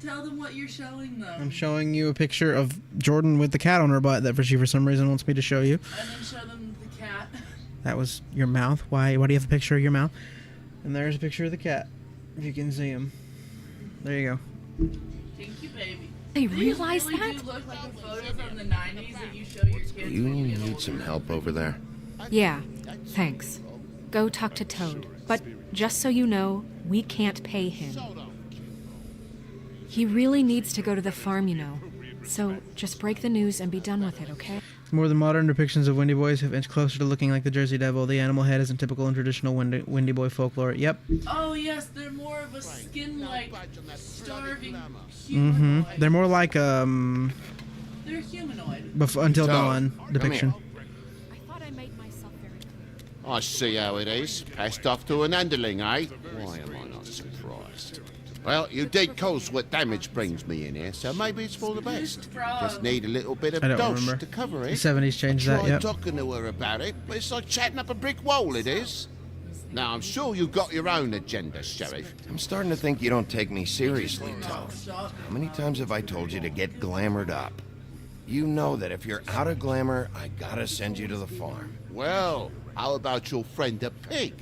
Speaker 2: Tell them what you're showing them.
Speaker 1: I'm showing you a picture of Jordan with the cat on her butt that she for some reason wants me to show you.
Speaker 2: And then show them the cat.
Speaker 1: That was your mouth. Why do you have a picture of your mouth? And there's a picture of the cat. If you can see him. There you go.
Speaker 2: Thank you, baby.
Speaker 8: They
Speaker 2: These
Speaker 8: realize
Speaker 2: really
Speaker 8: that?
Speaker 2: do look like a photo from the 90s that you show your kids.
Speaker 4: You need some help over there?
Speaker 8: Yeah, thanks. Go talk to Toad. But just so you know, we can't pay him. He really needs to go to the farm, you know. So just break the news and be done with it, okay?
Speaker 1: More than modern depictions of Windy Boys have inched closer to looking like the Jersey Devil. The animal head isn't typical in traditional Windy Boy folklore. Yep.
Speaker 2: Oh, yes, they're more of a skin-like, starving
Speaker 1: Mm-hmm.
Speaker 2: humanoid.
Speaker 1: They're more like
Speaker 2: They're humanoid.
Speaker 1: Until
Speaker 4: So,
Speaker 1: Dawn
Speaker 4: come
Speaker 1: depiction.
Speaker 4: here.
Speaker 8: I thought I made myself very clear.
Speaker 17: I see how it is. Passed off to an underling, eh? Why am I not surprised? Well, you did cause what damage brings me in here, so maybe it's for the best. Just need a little bit of
Speaker 1: I don't
Speaker 17: dosh
Speaker 1: remember.
Speaker 17: to cover
Speaker 1: The
Speaker 17: it.
Speaker 1: 70s changed
Speaker 17: I
Speaker 1: that,
Speaker 17: tried
Speaker 1: yep.
Speaker 17: talking to her about it, but it's like chatting up a brick wall, it is. Now, I'm sure you've got your own agenda, Sheriff.
Speaker 4: I'm starting to think you don't take me seriously, Toad. How many times have I told you to get glamored up? You know that if you're out of glamour, I gotta send you to the farm.
Speaker 17: Well, how about your friend the pig,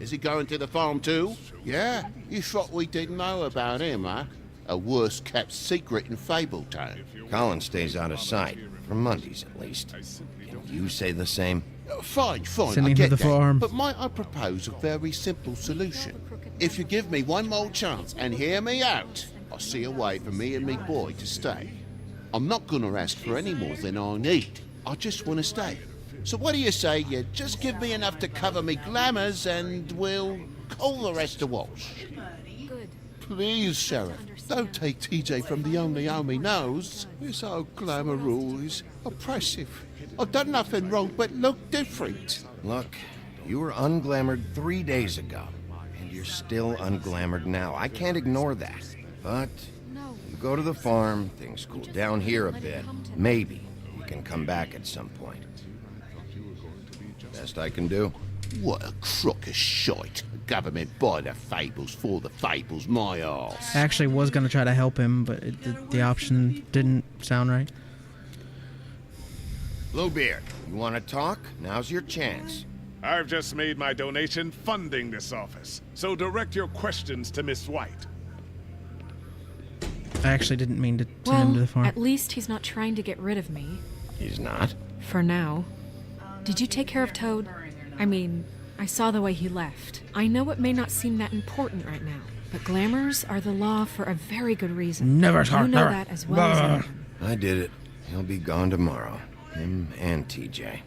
Speaker 17: Is he going to the farm too? Yeah? You thought we didn't know about him, huh? A worst-kept secret in Fabletown.
Speaker 4: Colin stays out of sight, for Mondays at least. Can you say the same?
Speaker 17: Fine,
Speaker 1: Send
Speaker 17: I
Speaker 1: him to
Speaker 17: get
Speaker 1: the
Speaker 17: that.
Speaker 1: farm.
Speaker 17: But might I propose a very simple solution? If you give me one more chance and hear me out, I'll see a way for me and me boy to stay. I'm not gonna ask for any more than I need. I just want to stay. So what do you say you just give me enough to cover me glamours and we'll call the rest a wash?
Speaker 8: Good.
Speaker 17: Please, Sheriff, don't take TJ from the only home he knows. This old glamour rule is oppressive. I've done nothing wrong but look different.
Speaker 4: Look, you were unglamored 3 days ago, and you're still unglamored now. I can't ignore that. But you go to the farm, things cool down here a bit. Maybe you can come back at some point. Best I can do.
Speaker 17: What a crock of shite. Government by the fables, for the fables, my arse.
Speaker 1: I actually was going to try to help him, but the option didn't sound right.
Speaker 4: Bluebeard, you want to talk? Now's your chance.
Speaker 14: I've just made my donation funding this office, so direct your questions to Miss White.
Speaker 1: I actually didn't mean to send him to the farm.
Speaker 8: At least he's not trying to get rid of me.
Speaker 4: He's not?
Speaker 8: For now. Did you take care of Toad? I mean, I saw the way he left. I know it may not seem that important right now, but glamours are the law for a very good reason.
Speaker 1: Never
Speaker 8: You
Speaker 1: talk.
Speaker 8: know that as well as anyone.
Speaker 4: I did it. He'll be gone tomorrow. Him and TJ.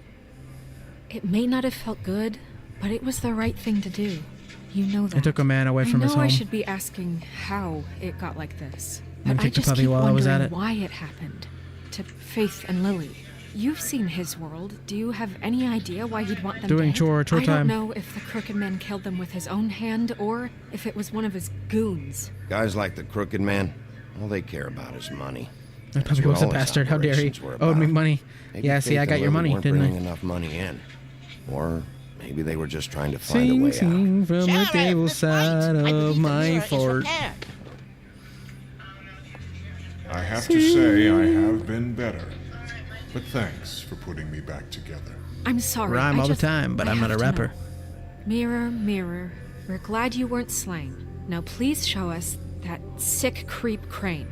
Speaker 8: It may not have felt good, but it was the right thing to do. You know that.
Speaker 1: I took a man away from his
Speaker 8: I know
Speaker 1: home.
Speaker 8: I should be asking how it got like this.
Speaker 1: And
Speaker 8: But I
Speaker 1: kicked the
Speaker 8: just
Speaker 1: puppy
Speaker 8: keep
Speaker 1: while I was
Speaker 8: wondering
Speaker 1: at it.
Speaker 8: why it happened. To Faith and Lily. You've seen his world. Do you have any idea why he'd want them
Speaker 1: Doing
Speaker 8: dead?
Speaker 1: chore
Speaker 8: I
Speaker 1: time.
Speaker 8: don't know if the Crooked Man killed them with his own hand or if it was one of his goons.
Speaker 4: Guys like the Crooked Man, all they care about is money.
Speaker 1: That
Speaker 4: That's
Speaker 1: puppy
Speaker 4: what
Speaker 1: was a
Speaker 4: all his
Speaker 1: bastard. How dare he?
Speaker 4: operations were
Speaker 1: Owed me
Speaker 4: about.
Speaker 1: money.
Speaker 4: Maybe
Speaker 1: Yeah, see,
Speaker 4: Faith
Speaker 1: I
Speaker 4: and
Speaker 1: got your
Speaker 4: Lily
Speaker 1: money,
Speaker 4: weren't
Speaker 1: didn't
Speaker 4: bringing
Speaker 1: I?
Speaker 4: enough money in. Or maybe they were just trying to find a
Speaker 1: Sing,
Speaker 4: way out.
Speaker 1: sing from the table side of my fort.
Speaker 19: I have to say I have been better. But thanks for putting me back together.
Speaker 8: I'm sorry.
Speaker 1: Rhyme
Speaker 8: I
Speaker 1: all the
Speaker 8: just-
Speaker 1: time, but
Speaker 8: I
Speaker 1: I'm not a
Speaker 8: have to
Speaker 1: rapper.
Speaker 8: know. Mirror, mirror, we're glad you weren't slain. Now please show us that sick creep Crane.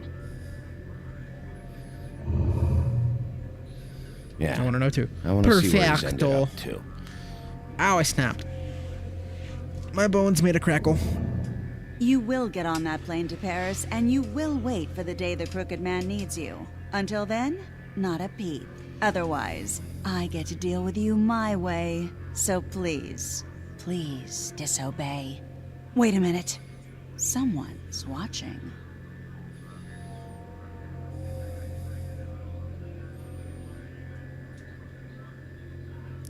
Speaker 4: Yeah.
Speaker 1: I want to know too.
Speaker 4: I want to see where he's ended
Speaker 1: Perfecto.
Speaker 4: up too.
Speaker 1: Ow, I snapped. My bones made a crackle.
Speaker 20: You will get on that plane to Paris, and you will wait for the day the Crooked Man needs you. Until then, not a peep. Otherwise, I get to deal with you my way. So please, please disobey. Wait a minute. Someone's watching.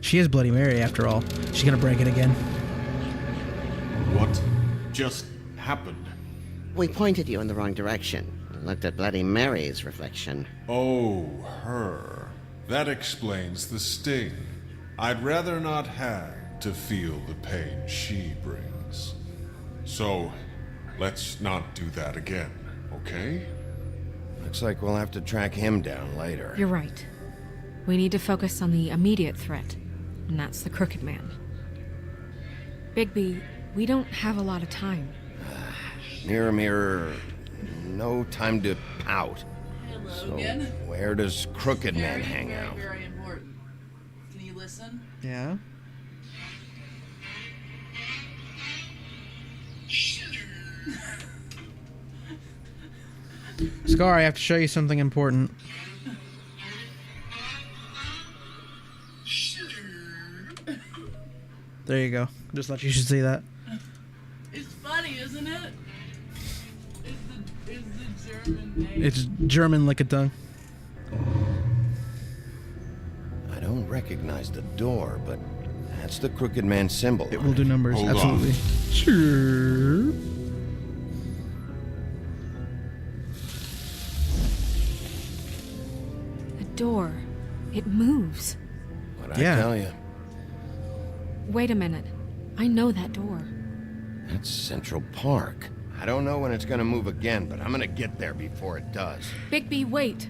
Speaker 1: She is Bloody Mary after all. She's gonna break it again.
Speaker 19: What just happened?
Speaker 18: We pointed you in the wrong direction. And looked at Bloody Mary's reflection.
Speaker 19: Oh, her. That explains the sting. I'd rather not have to feel the pain she brings. So, let's not do that again, okay?
Speaker 4: Looks like we'll have to track him down later.
Speaker 8: You're right. We need to focus on the immediate threat, and that's the Crooked Man. Bigby, we don't have a lot of time.
Speaker 4: Mirror, mirror, no time to pout.
Speaker 2: Hello
Speaker 4: So,
Speaker 2: again.
Speaker 4: where does Crooked Man hang out?
Speaker 2: Very important. Can you listen?
Speaker 1: Yeah. Scar, I have to show you something important. There you go. Just thought you should see that.
Speaker 2: It's funny, isn't it? It's the German name.
Speaker 1: It's German like a tongue.
Speaker 4: I don't recognize the door, but That's the Crooked Man symbol.
Speaker 1: It will do numbers,
Speaker 4: Hold
Speaker 1: absolutely.
Speaker 4: on.
Speaker 1: Sure.
Speaker 8: The door. It moves.
Speaker 4: What'd I tell you?
Speaker 8: Wait a minute. I know that door.
Speaker 4: That's Central Park. I don't know when it's gonna move again, but I'm gonna get there before it does.
Speaker 8: Bigby, wait.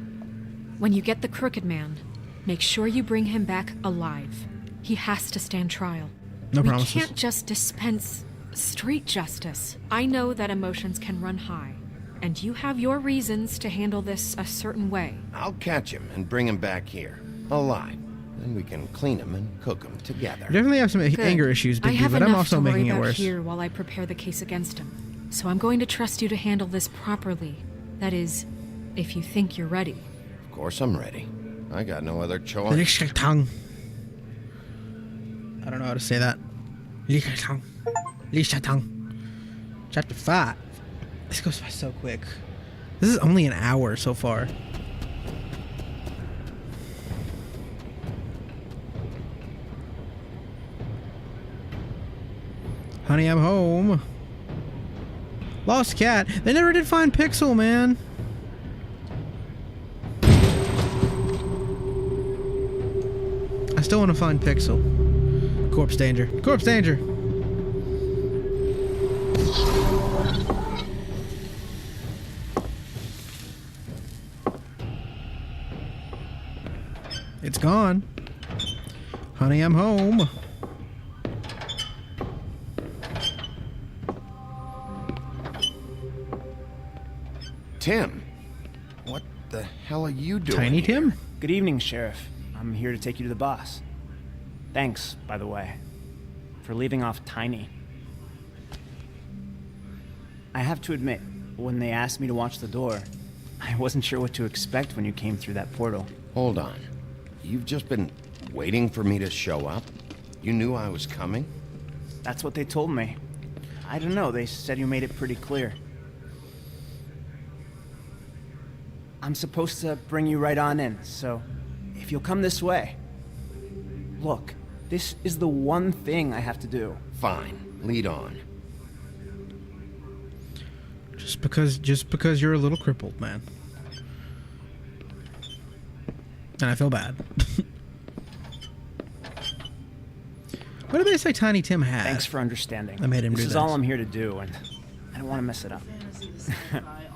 Speaker 8: When you get the Crooked Man, make sure you bring him back alive. He has to stand trial.
Speaker 1: No
Speaker 8: we
Speaker 1: promises.
Speaker 8: can't just dispense street justice. I know that emotions can run high, and you have your reasons to handle this a certain way.
Speaker 4: I'll catch him and bring him back here, alive. Then we can clean him and cook him together.
Speaker 1: You definitely have some
Speaker 8: Good.
Speaker 1: anger issues,
Speaker 8: I
Speaker 1: Bigby,
Speaker 8: have
Speaker 1: but I'm
Speaker 8: enough
Speaker 1: also
Speaker 8: to worry
Speaker 1: making it
Speaker 8: about
Speaker 1: worse.
Speaker 8: here while I prepare the case against him. So I'm going to trust you to handle this properly. That is, if you think you're ready.
Speaker 4: Of course I'm ready. I got no other choice.
Speaker 1: Lichtung. I don't know how to say that. Lichtung. Lichtung. Chapter 5. This goes by so quick. This is only an hour so far. Honey, I'm home. Lost cat. They never did find Pixel, man. I still want to find Pixel. Corpse danger. Corpse danger. It's gone. Honey, I'm home.
Speaker 4: Tim, what the hell are you doing?
Speaker 1: Tiny Tim?
Speaker 21: Good evening, Sheriff. I'm here to take you to the boss. Thanks, by the way, for leaving off Tiny. I have to admit, when they asked me to watch the door, I wasn't sure what to expect when you came through that portal.
Speaker 4: Hold on. You've just been waiting for me to show up? You knew I was coming?
Speaker 21: That's what they told me. I don't know, they said you made it pretty clear. I'm supposed to bring you right on in, so if you'll come this way. Look, this is the one thing I have to do.
Speaker 4: Fine, lead on.
Speaker 1: Just because you're a little crippled, man. And I feel bad. What did they say Tiny Tim had?
Speaker 21: Thanks for understanding.
Speaker 1: I made him
Speaker 21: this
Speaker 1: do
Speaker 21: is
Speaker 1: that.
Speaker 21: all I'm here to do, and I don't want to mess it up.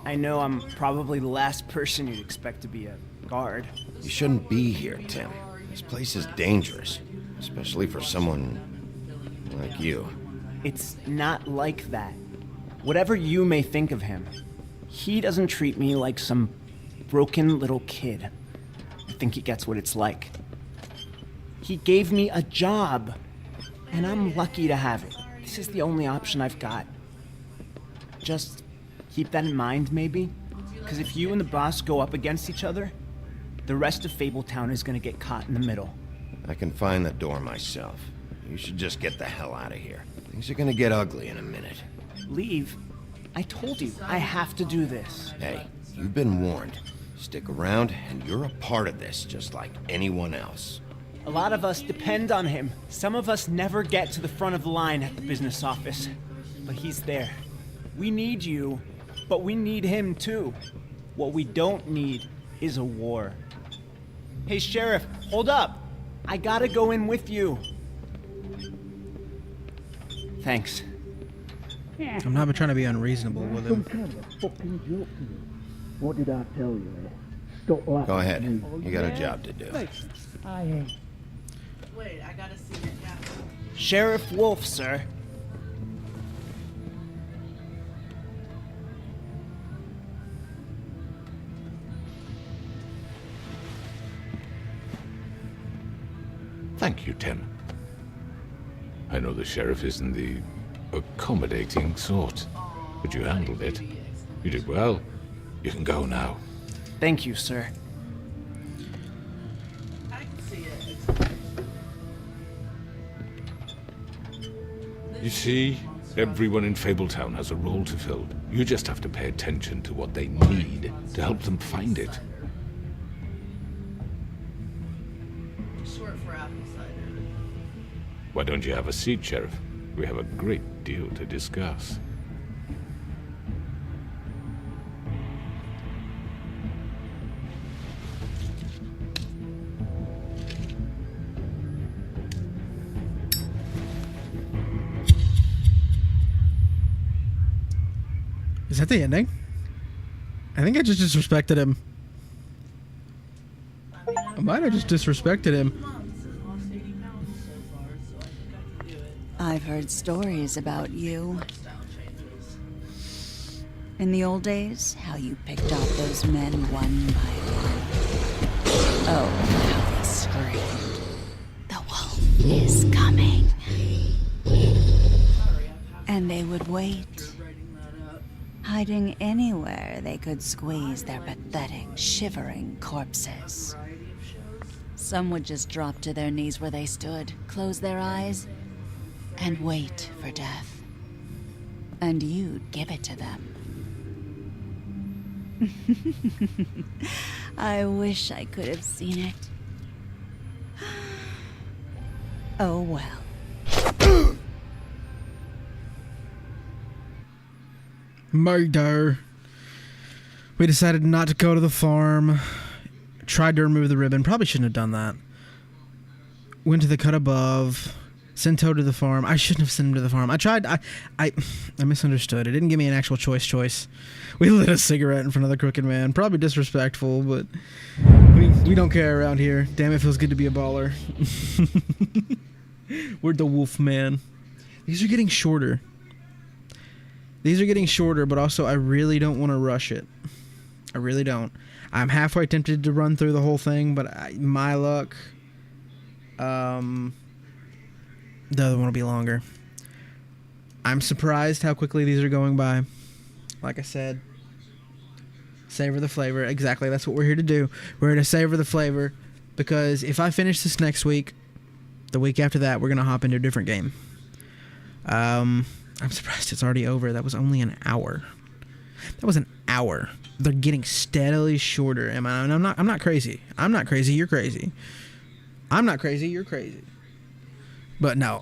Speaker 21: I know I'm probably the last person you'd expect to be a guard.
Speaker 4: You shouldn't be here, Tim. This place is dangerous, especially for someone like you.
Speaker 21: It's not like that. Whatever you may think of him, he doesn't treat me like some broken little kid. I think he gets what it's like. He gave me a job, and I'm lucky to have it. This is the only option I've got. Just keep that in mind, maybe? Because if you and the boss go up against each other, the rest of Fabletown is gonna get caught in the middle.
Speaker 4: I can find the door myself. You should just get the hell out of here. Things are gonna get ugly in a minute.
Speaker 21: Leave? I told you, I have to do this.
Speaker 4: Hey, you've been warned. Stick around, and you're a part of this, just like anyone else.
Speaker 21: A lot of us depend on him. Some of us never get to the front of the line at the business office. But he's there. We need you, but we need him too. What we don't need is a war. Hey, Sheriff, hold up. I gotta go in with you. Thanks.
Speaker 1: I'm not trying to be unreasonable with him.
Speaker 22: Kind of a fucking joke to you. What did I tell you? Stop laughing.
Speaker 4: Go ahead. You got a job to do.
Speaker 2: Wait, I gotta see it. Yeah.
Speaker 21: Sheriff Wolf, sir.
Speaker 10: Thank you, Tim. I know the sheriff isn't the accommodating sort, but you handled it. You did well. You can go now.
Speaker 21: Thank you, sir.
Speaker 2: I can see it.
Speaker 10: You see, everyone in Fabletown has a role to fill. You just have to pay attention to what they need to help them find it.
Speaker 2: Short for apple cider.
Speaker 10: Why don't you have a seat, Sheriff? We have a great deal to discuss.
Speaker 1: Is that the ending? I think I just disrespected him. I might have just disrespected him.
Speaker 20: I've heard stories about you. In the old days, how you picked off those men one by one. Oh, how they screamed. The wolf is coming. And they would wait, hiding anywhere they could squeeze their pathetic, shivering corpses. Some would just drop to their knees where they stood, close their eyes, and wait for death. And you'd give it to them. I wish I could have seen it. Oh well.
Speaker 1: Murder. We decided not to go to the farm. Tried to remove the ribbon. Probably shouldn't have done that. Went to the cut above. Sent Toad to the farm. I shouldn't have sent him to the farm. I tried. I misunderstood. It didn't give me an actual choice. We lit a cigarette in front of the crooked man. Probably disrespectful, but we don't care around here. Damn, it feels good to be a baller. We're the wolf man. These are getting shorter. But also I really don't want to rush it. I really don't. I'm halfway tempted to run through the whole thing, but my luck, the other one will be longer. I'm surprised how quickly these are going by. Like I said, savor the flavor. Exactly, that's what we're here to do. We're here to savor the flavor, because if I finish this next week, the week after that, we're going to hop into a different game. I'm surprised it's already over. That was only an hour. That was an hour. They're getting steadily shorter. And I'm not crazy. I'm not crazy. You're crazy. I'm not crazy. You're crazy. But no.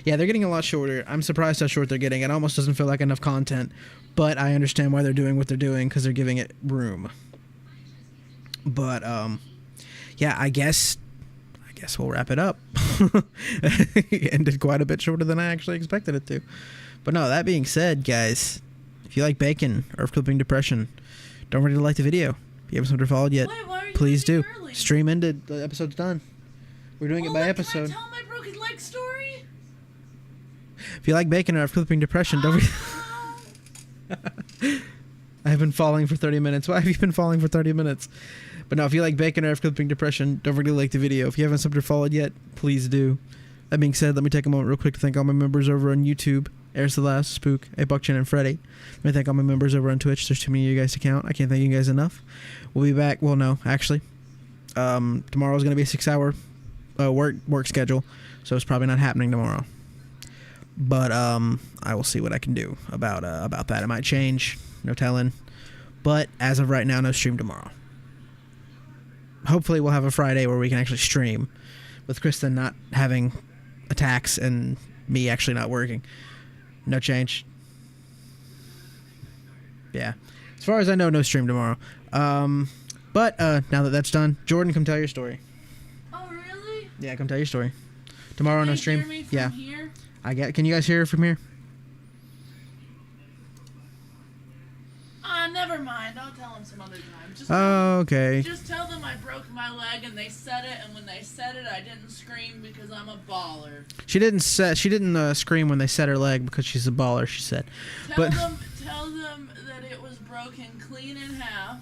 Speaker 1: Yeah, they're getting a lot shorter. I'm surprised how short they're getting. It almost doesn't feel like enough content. But I understand why they're doing what they're doing, because they're giving it room. But yeah, I guess we'll wrap it up. It ended quite a bit shorter than I actually expected it to. But no, that being said, guys, if you like bacon, earth clipping depression, don't forget to like the video. If you haven't subscribed or followed yet, please do. Early? Stream ended. The episode's done. We're doing it by episode.
Speaker 2: Can I tell my broken leg story?
Speaker 1: If you like bacon or earth clipping depression, don't forget. I have been falling for 30 minutes. Why have you been falling for 30 minutes? But no, if you like bacon or earth clipping depression, don't forget to like the video. If you haven't subscribed or followed yet, please do. That being said, let me take a moment real quick to thank all my members over on YouTube. Air Celeste, Spook, Buckchin, and Freddy. Let me thank all my members over on Twitch. There's too many of you guys to count. I can't thank you guys enough. We'll be back. Well, no, actually. Tomorrow's going to be a 6-hour work schedule, so it's probably not happening tomorrow. But I will see what I can do about that. It might change. No telling. But as of right now, no stream tomorrow. Hopefully we'll have a Friday where we can actually stream, with Kristen not having attacks and me actually not working. No change. Yeah. As far as I know, no stream tomorrow. But now that that's done, Jordan, come tell your story.
Speaker 2: Oh, really?
Speaker 1: Yeah, come tell your story. Tomorrow, no stream.
Speaker 2: Hear me from here?
Speaker 1: Can you guys hear it from here?
Speaker 2: Never mind. I'll tell them some other time.
Speaker 1: Okay.
Speaker 2: Just tell them I broke my leg and they said it, and when they said it, I didn't scream because I'm a baller.
Speaker 1: She didn't scream when they set her leg because she's a baller, she said.
Speaker 2: Tell them that it was broken clean in half.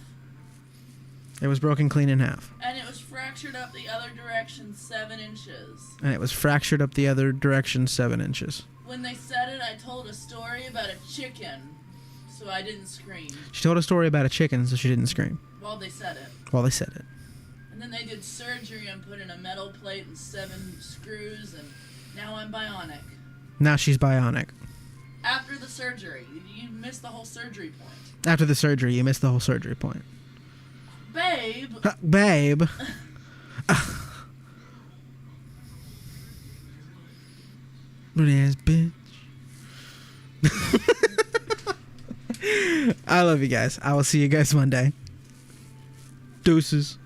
Speaker 1: It was broken clean in half.
Speaker 2: And it was fractured up the other direction 7 inches. When they said it, I told a story about a chicken, so I didn't scream.
Speaker 1: She told a story about a chicken, so she didn't scream.
Speaker 2: While they said it. And then they did surgery and put in a metal plate and 7 screws, and now I'm bionic.
Speaker 1: Now she's bionic.
Speaker 2: After the surgery. You missed the whole surgery point.
Speaker 1: After the surgery, you missed the whole surgery point.
Speaker 2: Babe.
Speaker 1: Babe. Ass bitch. I love you guys. I will see you guys Monday. Deuces.